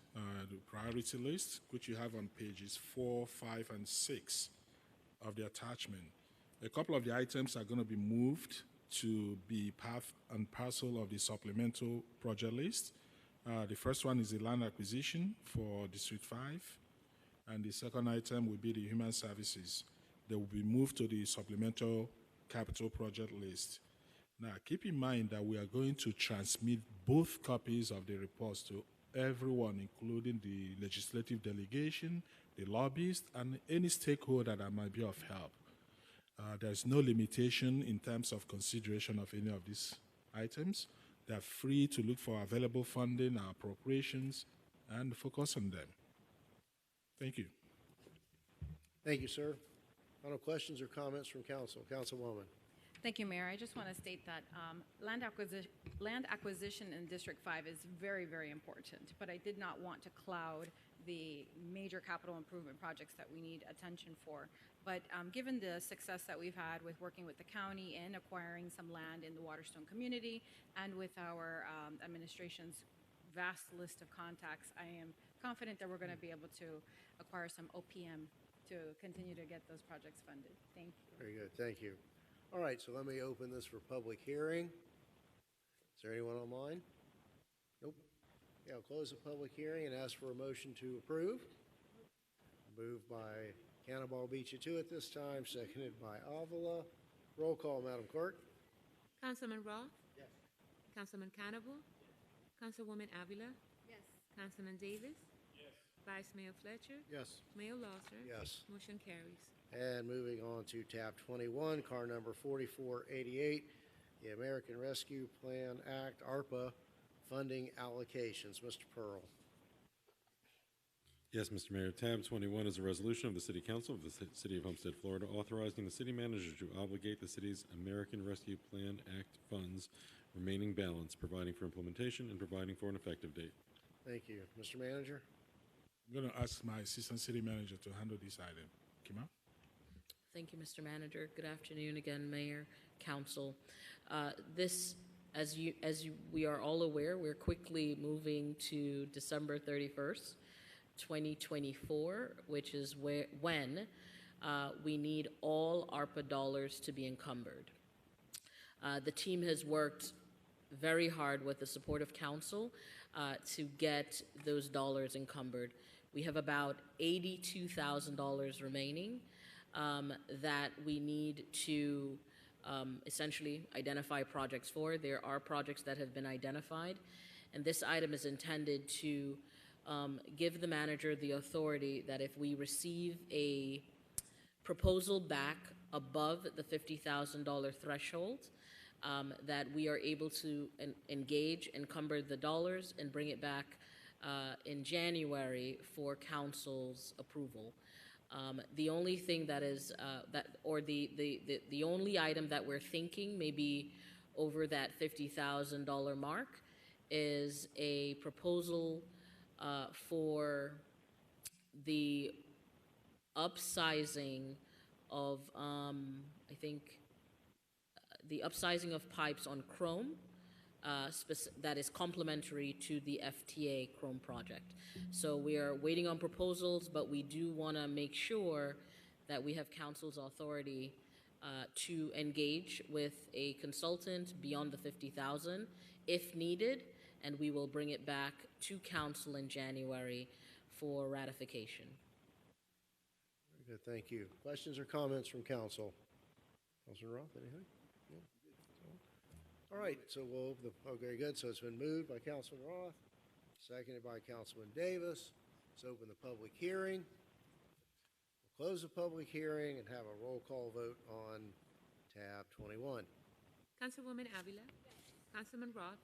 the priority list, which you have on pages 4, 5, and 6 of the attachment. A couple of the items are going to be moved to be part and parcel of the supplemental project list. The first one is the land acquisition for District 5, and the second item will be the human services. They will be moved to the supplemental capital project list. Now, keep in mind that we are going to transmit both copies of the reports to everyone, including the legislative delegation, the lobbyists, and any stakeholder that might be of help. There's no limitation in terms of consideration of any of these items. They're free to look for available funding and appropriations and focus on them. Thank you. Thank you, sir. Final questions or comments from council? Councilwoman. Thank you, Mayor. I just want to state that land acquisition in District 5 is very, very important, but I did not want to cloud the major capital improvement projects that we need attention for. But given the success that we've had with working with the county and acquiring some land in the Waterstone community and with our administration's vast list of contacts, I am confident that we're going to be able to acquire some OPM to continue to get those projects funded. Thank you. Very good, thank you. All right, so let me open this for public hearing. Is there anyone online? Nope. Yeah, I'll close the public hearing and ask for a motion to approve. Moved by Cannonball Beach at 2 at this time, seconded by Avila. Roll call, Madam Clerk. Councilman Roth? Yes. Councilman Hannibal? Councilwoman Avila? Yes. Councilman Davis? Yes. Vice Mayor Fletcher? Yes. Mayor Losner? Yes. Motion carries. And moving on to tab 21, car number 4488, the American Rescue Plan Act, ARPA funding allocations. Mr. Pearl. Yes, Mr. Mayor. Tab 21 is a resolution of the City Council of the City of Homestead, Florida, authorizing the city manager to obligate the city's American Rescue Plan Act funds remaining balance, providing for implementation and providing for an effective date. Thank you. Mr. Manager? I'm going to ask my assistant city manager to handle this item. Kima? Thank you, Mr. Manager. Good afternoon again, Mayor, Council. This, we are all aware, we're quickly moving to December 31st, 2024, which is when we need all ARPA dollars to be encumbered. The team has worked very hard with the support of council to get those dollars encumbered. We have about $82,000 remaining that we need to essentially identify projects for. There are projects that have been identified, and this item is intended to give the manager the authority that if we receive a proposal back above the $50,000 threshold, that we are able to engage, encumber the dollars, and bring it back in January for council's approval. The only thing that is the only item that we're thinking maybe over that $50,000 mark is a proposal for the upsizing of the upsizing of pipes on Chrome that is complementary to the FTA Chrome project. So we are waiting on proposals, but we do want to make sure that we have council's authority to engage with a consultant beyond the $50,000 if needed, and we will bring it back to council in January for ratification. Very good, thank you. Questions or comments from council? Councilor Roth, anything? No? All right, so we'll open very good. So it's been moved by Councilman Roth, seconded by Councilman Davis. Let's open the public hearing. We'll close the public hearing and have a roll call vote on tab 21. Councilwoman Avila? Yes. Councilman Roth?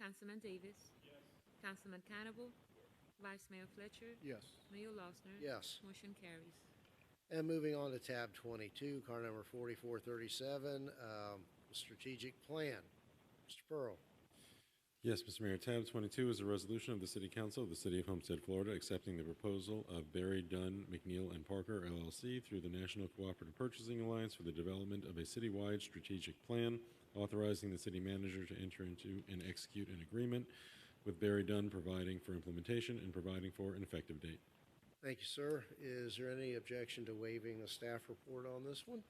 Councilman Davis? Yes. Councilman Hannibal? Vice Mayor Fletcher? Yes. Mayor Losner? Yes. Motion carries. And moving on to tab 22, car number 4437, strategic plan. Mr. Pearl. Yes, Mr. Mayor. Tab 22 is a resolution of the City Council of the City of Homestead, Florida, accepting the proposal of Barry Dunn, McNeil & Parker, LLC, through the National Cooperative Purchasing Alliance for the development of a citywide strategic plan, authorizing the city manager to enter into and execute an agreement with Barry Dunn, providing for implementation and providing for an effective date. Thank you, sir. Is there any objection to waiving the staff report on this one?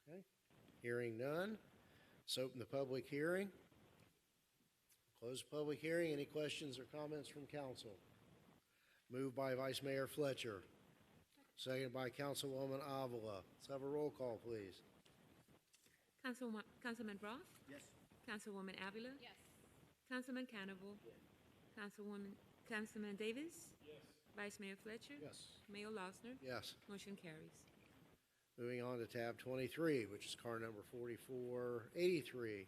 Okay. Hearing none. Let's open the public hearing. Close the public hearing. Any questions or comments from council? Moved by Vice Mayor Fletcher. Seconded by Councilwoman Avila. Let's have a roll call, please. Councilman Roth? Yes. Councilwoman Avila? Yes. Councilman Hannibal? Yes. Councilman Davis? Yes. Vice Mayor Fletcher? Yes. Mayor Losner? Yes. Motion carries. Moving on to tab 23, which is car number 4483.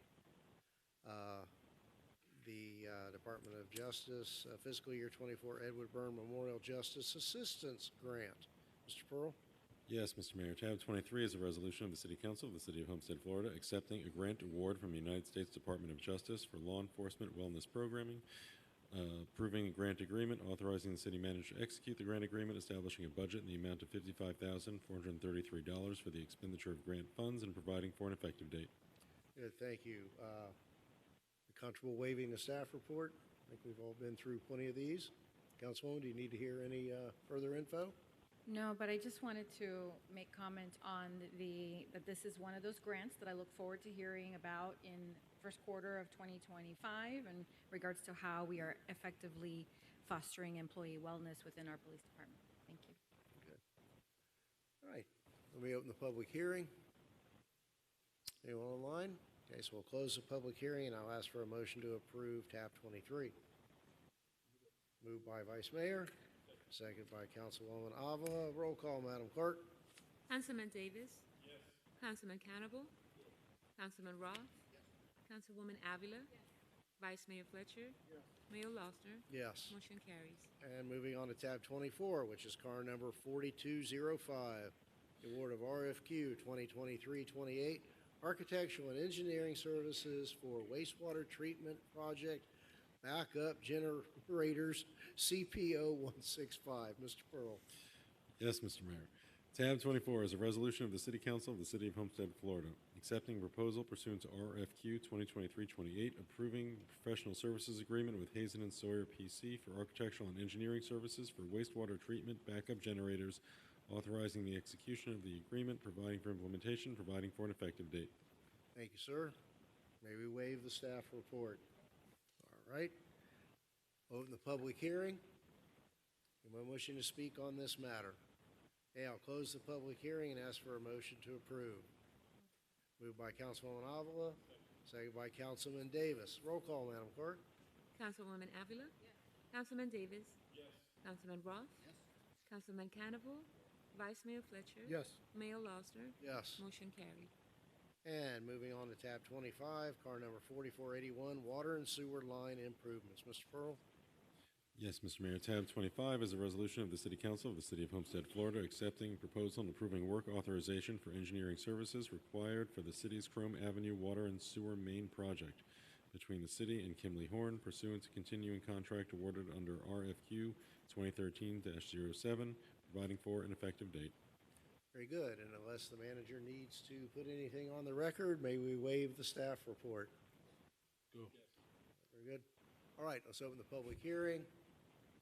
The Department of Justice fiscal year 24 Edward Byrne Memorial Justice Assistance Grant. Mr. Pearl? Yes, Mr. Mayor. Tab 23 is a resolution of the City Council of the City of Homestead, Florida, accepting a grant award from the United States Department of Justice for law enforcement wellness programming, approving a grant agreement, authorizing the city manager to execute the grant agreement, establishing a budget in the amount of $55,433 for the expenditure of grant funds, and providing for an effective date. Good, thank you. Comfortable waiving the staff report? I think we've all been through plenty of these. Councilwoman, do you need to hear any further info? No, but I just wanted to make comment on that this is one of those grants that I look forward to hearing about in first quarter of 2025 in regards to how we are effectively fostering employee wellness within our police department. Thank you. All right, let me open the public hearing. Anyone online? Okay, so we'll close the public hearing, and I'll ask for a motion to approve tab 23. Moved by Vice Mayor, second by Councilwoman Avila. Roll call, Madam Clerk. Councilman Davis? Yes. Councilman Cannibal? Yes. Councilman Roth? Yes. Councilwoman Avila? Yes. Vice Mayor Fletcher? Yes. Mayor Losner? Yes. Motion carries. And moving on to tab 24, which is car number 4205, the award of RFQ 2023-28, Architectural and Engineering Services for Wastewater Treatment Project Backup Generators, CPO 165. Mr. Pearl. Yes, Mr. Mayor. Tab 24 is a resolution of the City Council of the City of Homestead, Florida, accepting proposal pursuant to RFQ 2023-28, approving the professional services agreement with Hazen and Sawyer PC for architectural and engineering services for wastewater treatment backup generators, authorizing the execution of the agreement, providing for implementation, providing for an effective date. Thank you, sir. May we waive the staff report? All right. Open the public hearing. Anyone wishing to speak on this matter? Okay, I'll close the public hearing and ask for a motion to approve. Moved by Councilwoman Avila, second by Councilman Davis. Roll call, Madam Clerk. Councilwoman Avila? Yes. Councilman Davis? Yes. Councilman Roth? Yes. Councilman Cannibal? Vice Mayor Fletcher? Yes. Mayor Losner? Yes. Motion carried. And moving on to tab 25, car number 4481, water and sewer line improvements. Mr. Pearl? Yes, Mr. Mayor. Tab 25 is a resolution of the City Council of the City of Homestead, Florida, accepting proposal and approving work authorization for engineering services required for the city's Chrome Avenue Water and Sewer Main Project between the city and Kimley Horn pursuant to continuing contract awarded under RFQ 2013-07, providing for an effective date. Very good. And unless the manager needs to put anything on the record, may we waive the staff report? Go. Very good. All right, let's open the public hearing.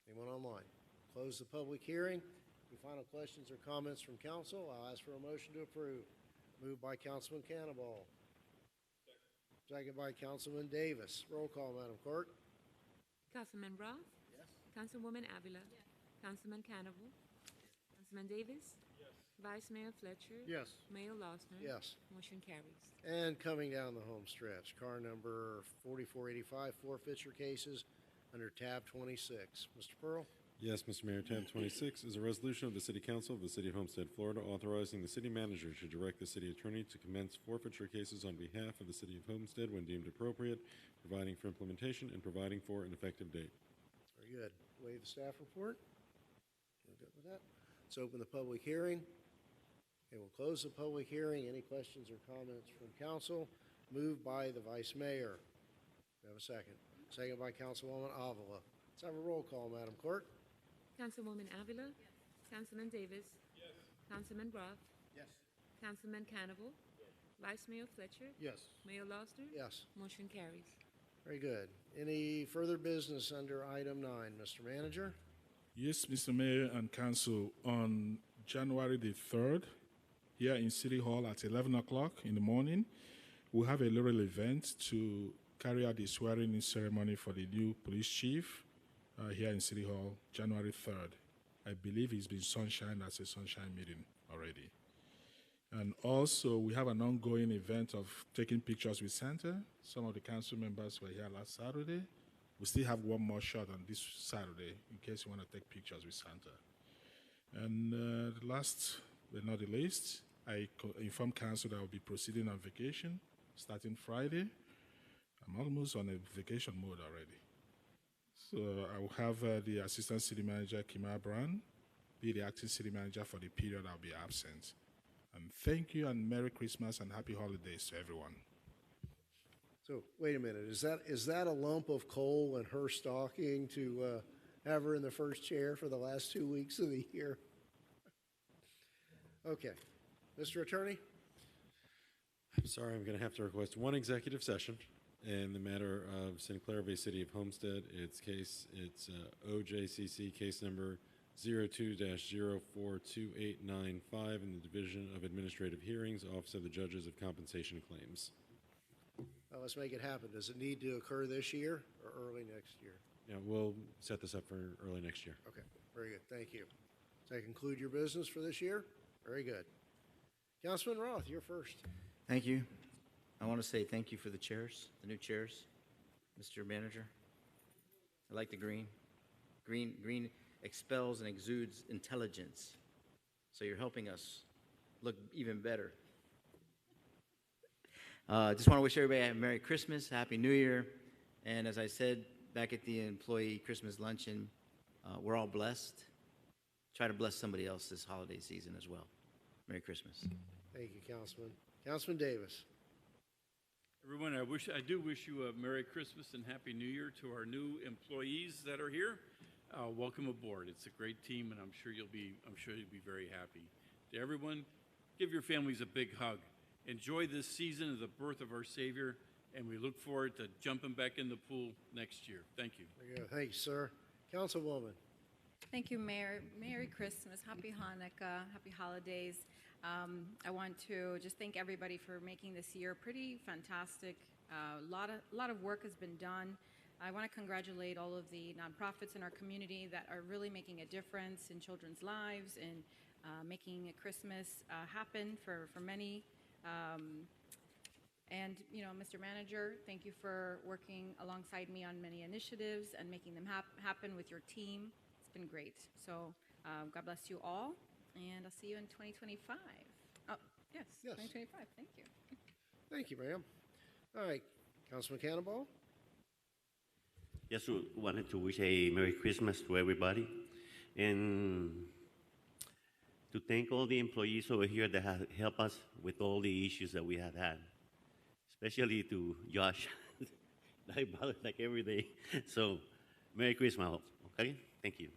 Anyone online? Close the public hearing. Any final questions or comments from council? I'll ask for a motion to approve. Moved by Councilman Cannibal. Second by Councilman Davis. Roll call, Madam Clerk. Councilman Roth? Yes. Councilwoman Avila? Yes. Councilman Cannibal? Councilman Davis? Yes. Vice Mayor Fletcher? Yes. Mayor Losner? Yes. Motion carries. And coming down the home stretch, car number 4485, forfeiture cases under tab 26. Mr. Pearl? Yes, Mr. Mayor. Tab 26 is a resolution of the City Council of the City of Homestead, Florida, authorizing the city manager to direct the city attorney to commence forfeiture cases on behalf of the City of Homestead when deemed appropriate, providing for implementation and providing for an effective date. Very good. Waive the staff report. You're good with that? Let's open the public hearing. Okay, we'll close the public hearing. Any questions or comments from council? Moved by the Vice Mayor. We have a second. Second by Councilwoman Avila. Let's have a roll call, Madam Clerk. Councilwoman Avila? Yes. Councilman Davis? Yes. Councilman Roth? Yes. Councilman Cannibal? Yes. Vice Mayor Fletcher? Yes. Mayor Losner? Yes. Motion carries. Very good. Any further business under item 9, Mr. Manager? Yes, Mr. Mayor and Council, on January the 3rd, here in City Hall at 11 o'clock in the morning, we'll have a little event to carry out the swearing-in ceremony for the new police chief here in City Hall, January 3rd. I believe it's been sunshine as a sunshine meeting already. And also, we have an ongoing event of taking pictures with Santa. Some of the council members were here last Saturday. We still have one more shot on this Saturday in case you want to take pictures with Santa. And last but not the least, I informed council that I will be proceeding on vacation starting Friday. I'm almost on a vacation mode already. So I will have the Assistant City Manager, Kima Brown, be the acting city manager for the period I'll be absent. And thank you and Merry Christmas and Happy Holidays to everyone. So, wait a minute. Is that a lump of coal in her stocking to have her in the first chair for the last 2 weeks of the year? Okay. Mr. Attorney? I'm sorry, I'm going to have to request one executive session in the matter of Sinclair v. City of Homestead. It's OJCC case number 02-042895 in the Division of Administrative Hearings, Office of the Judges of Compensation Claims. Let's make it happen. Does it need to occur this year or early next year? Yeah, we'll set this up for early next year. Okay, very good. Thank you. Does that conclude your business for this year? Very good. Councilman Roth, you're first. Thank you. I want to say thank you for the chairs, the new chairs, Mr. Manager. I like the green. Green expels and exudes intelligence. So you're helping us look even better. Just want to wish everybody a Merry Christmas, Happy New Year. And as I said back at the employee Christmas luncheon, we're all blessed. Try to bless somebody else this holiday season as well. Merry Christmas. Thank you, Councilman. Councilman Davis. Everyone, I do wish you a Merry Christmas and Happy New Year to our new employees that are here. Welcome aboard. It's a great team, and I'm sure you'll be very happy. To everyone, give your families a big hug. Enjoy this season of the birth of our Savior, and we look forward to jumping back in the pool next year. Thank you. Very good. Thank you, sir. Councilwoman. Thank you, Mayor. Merry Christmas, Happy Hanukkah, Happy Holidays. I want to just thank everybody for making this year pretty fantastic. A lot of work has been done. I want to congratulate all of the nonprofits in our community that are really making a difference in children's lives and making Christmas happen for many. And, you know, Mr. Manager, thank you for working alongside me on many initiatives and making them happen with your team. It's been great. So God bless you all, and I'll see you in 2025. Oh, yes, 2025. Thank you. Thank you, ma'am. All right, Councilman Cannonball. Just wanted to wish a Merry Christmas to everybody, and to thank all the employees over here that have helped us with all the issues that we have had, especially to Josh. I bother like every day. So, Merry Christmas, okay? Thank you.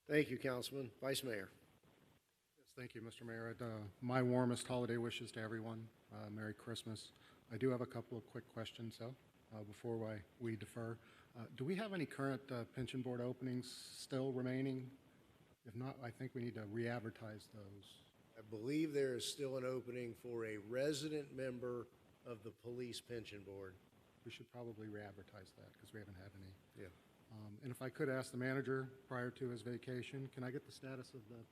Thank you, Councilman. Vice Mayor. Yes, thank you, Mr. Mayor. My warmest holiday wishes to everyone. Merry Christmas. I do have a couple of quick questions, though, before we defer. Do we have any current pension board openings still remaining? If not, I think we need to re-advertise those. I believe there is still an opening for a resident member of the Police Pension Board. We should probably re-advertise that because we haven't had any. Yeah. And if I could ask the manager prior to his vacation, can I get the status of the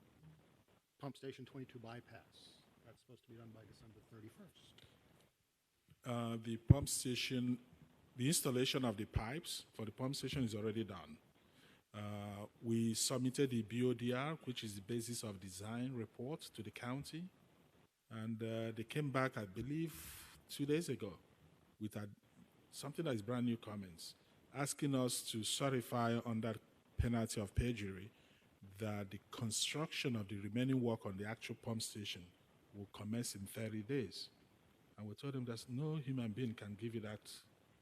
Pump Station 22 bypass? That's supposed to be done by December 31st. The pump station, the installation of the pipes for the pump station is already done. We submitted the BODR, which is the basis of design report, to the county, and they came back, I believe, 2 days ago with something that is brand new comments, asking us to certify under penalty of perjury that the construction of the remaining work on the actual pump station will commence in 30 days. And we told them that no human being can give you that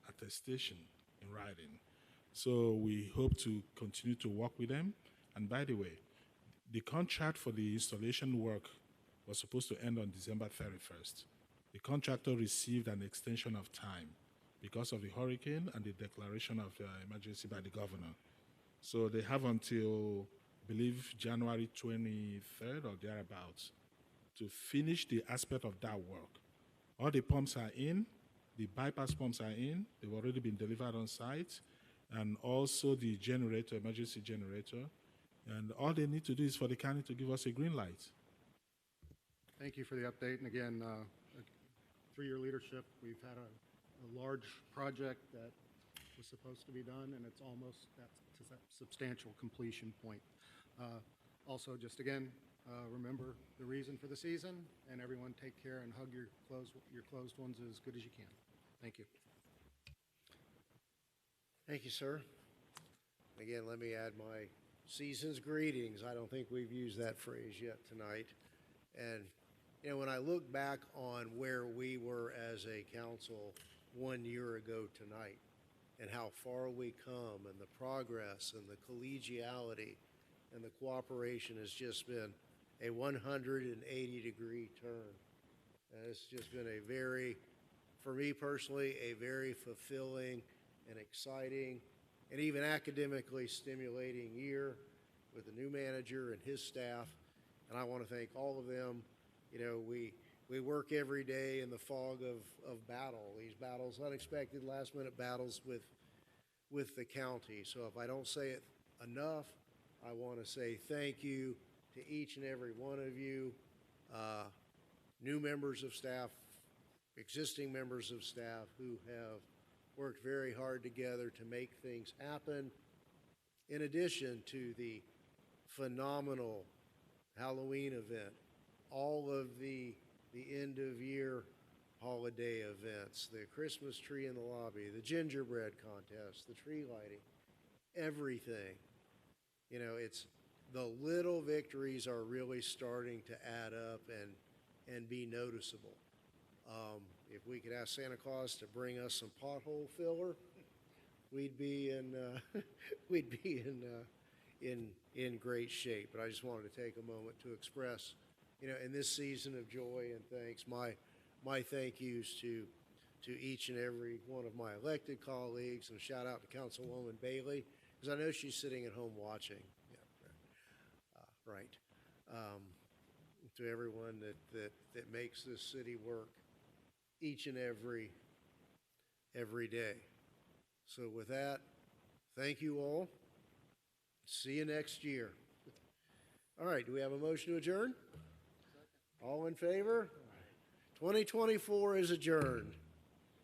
attestation in writing. So we hope to continue to work with them. And by the way, the contract for the installation work was supposed to end on December 31st. The contractor received an extension of time because of the hurricane and the declaration of emergency by the governor. So they have until, I believe, January 23rd or thereabouts to finish the aspect of that work. All the pumps are in, the bypass pumps are in, they've already been delivered on site, and also the generator, emergency generator. And all they need to do is for the county to give us a green light. Thank you for the update. And again, through your leadership, we've had a large project that was supposed to be done, and it's almost to that substantial completion point. Also, just again, remember the reason for the season, and everyone take care and hug your closed ones as good as you can. Thank you. Thank you, sir. Again, let me add my season's greetings. I don't think we've used that phrase yet tonight. And, you know, when I look back on where we were as a council 1 year ago tonight and how far we come and the progress and the collegiality and the cooperation has just been a 180-degree turn. And it's just been a very, for me personally, a very fulfilling and exciting and even academically stimulating year. with the new manager and his staff, and I want to thank all of them. You know, we work every day in the fog of battle, these battles, unexpected last-minute battles with the county. So if I don't say it enough, I want to say thank you to each and every one of you, new members of staff, existing members of staff who have worked very hard together to make things happen, in addition to the phenomenal Halloween event, all of the end-of-year holiday events, the Christmas tree in the lobby, the gingerbread contest, the tree lighting, everything. You know, it's the little victories are really starting to add up and be noticeable. If we could ask Santa Claus to bring us some pothole filler, we'd be in great shape. But I just wanted to take a moment to express, you know, in this season of joy and thanks, my thank yous to each and every one of my elected colleagues, and a shout out to Councilwoman Bailey, because I know she's sitting at home watching. Yeah, right. To everyone that makes this city work each and every day. So with that, thank you all. See you next year. All right, do we have a motion to adjourn? All in favor? 2024 is adjourned.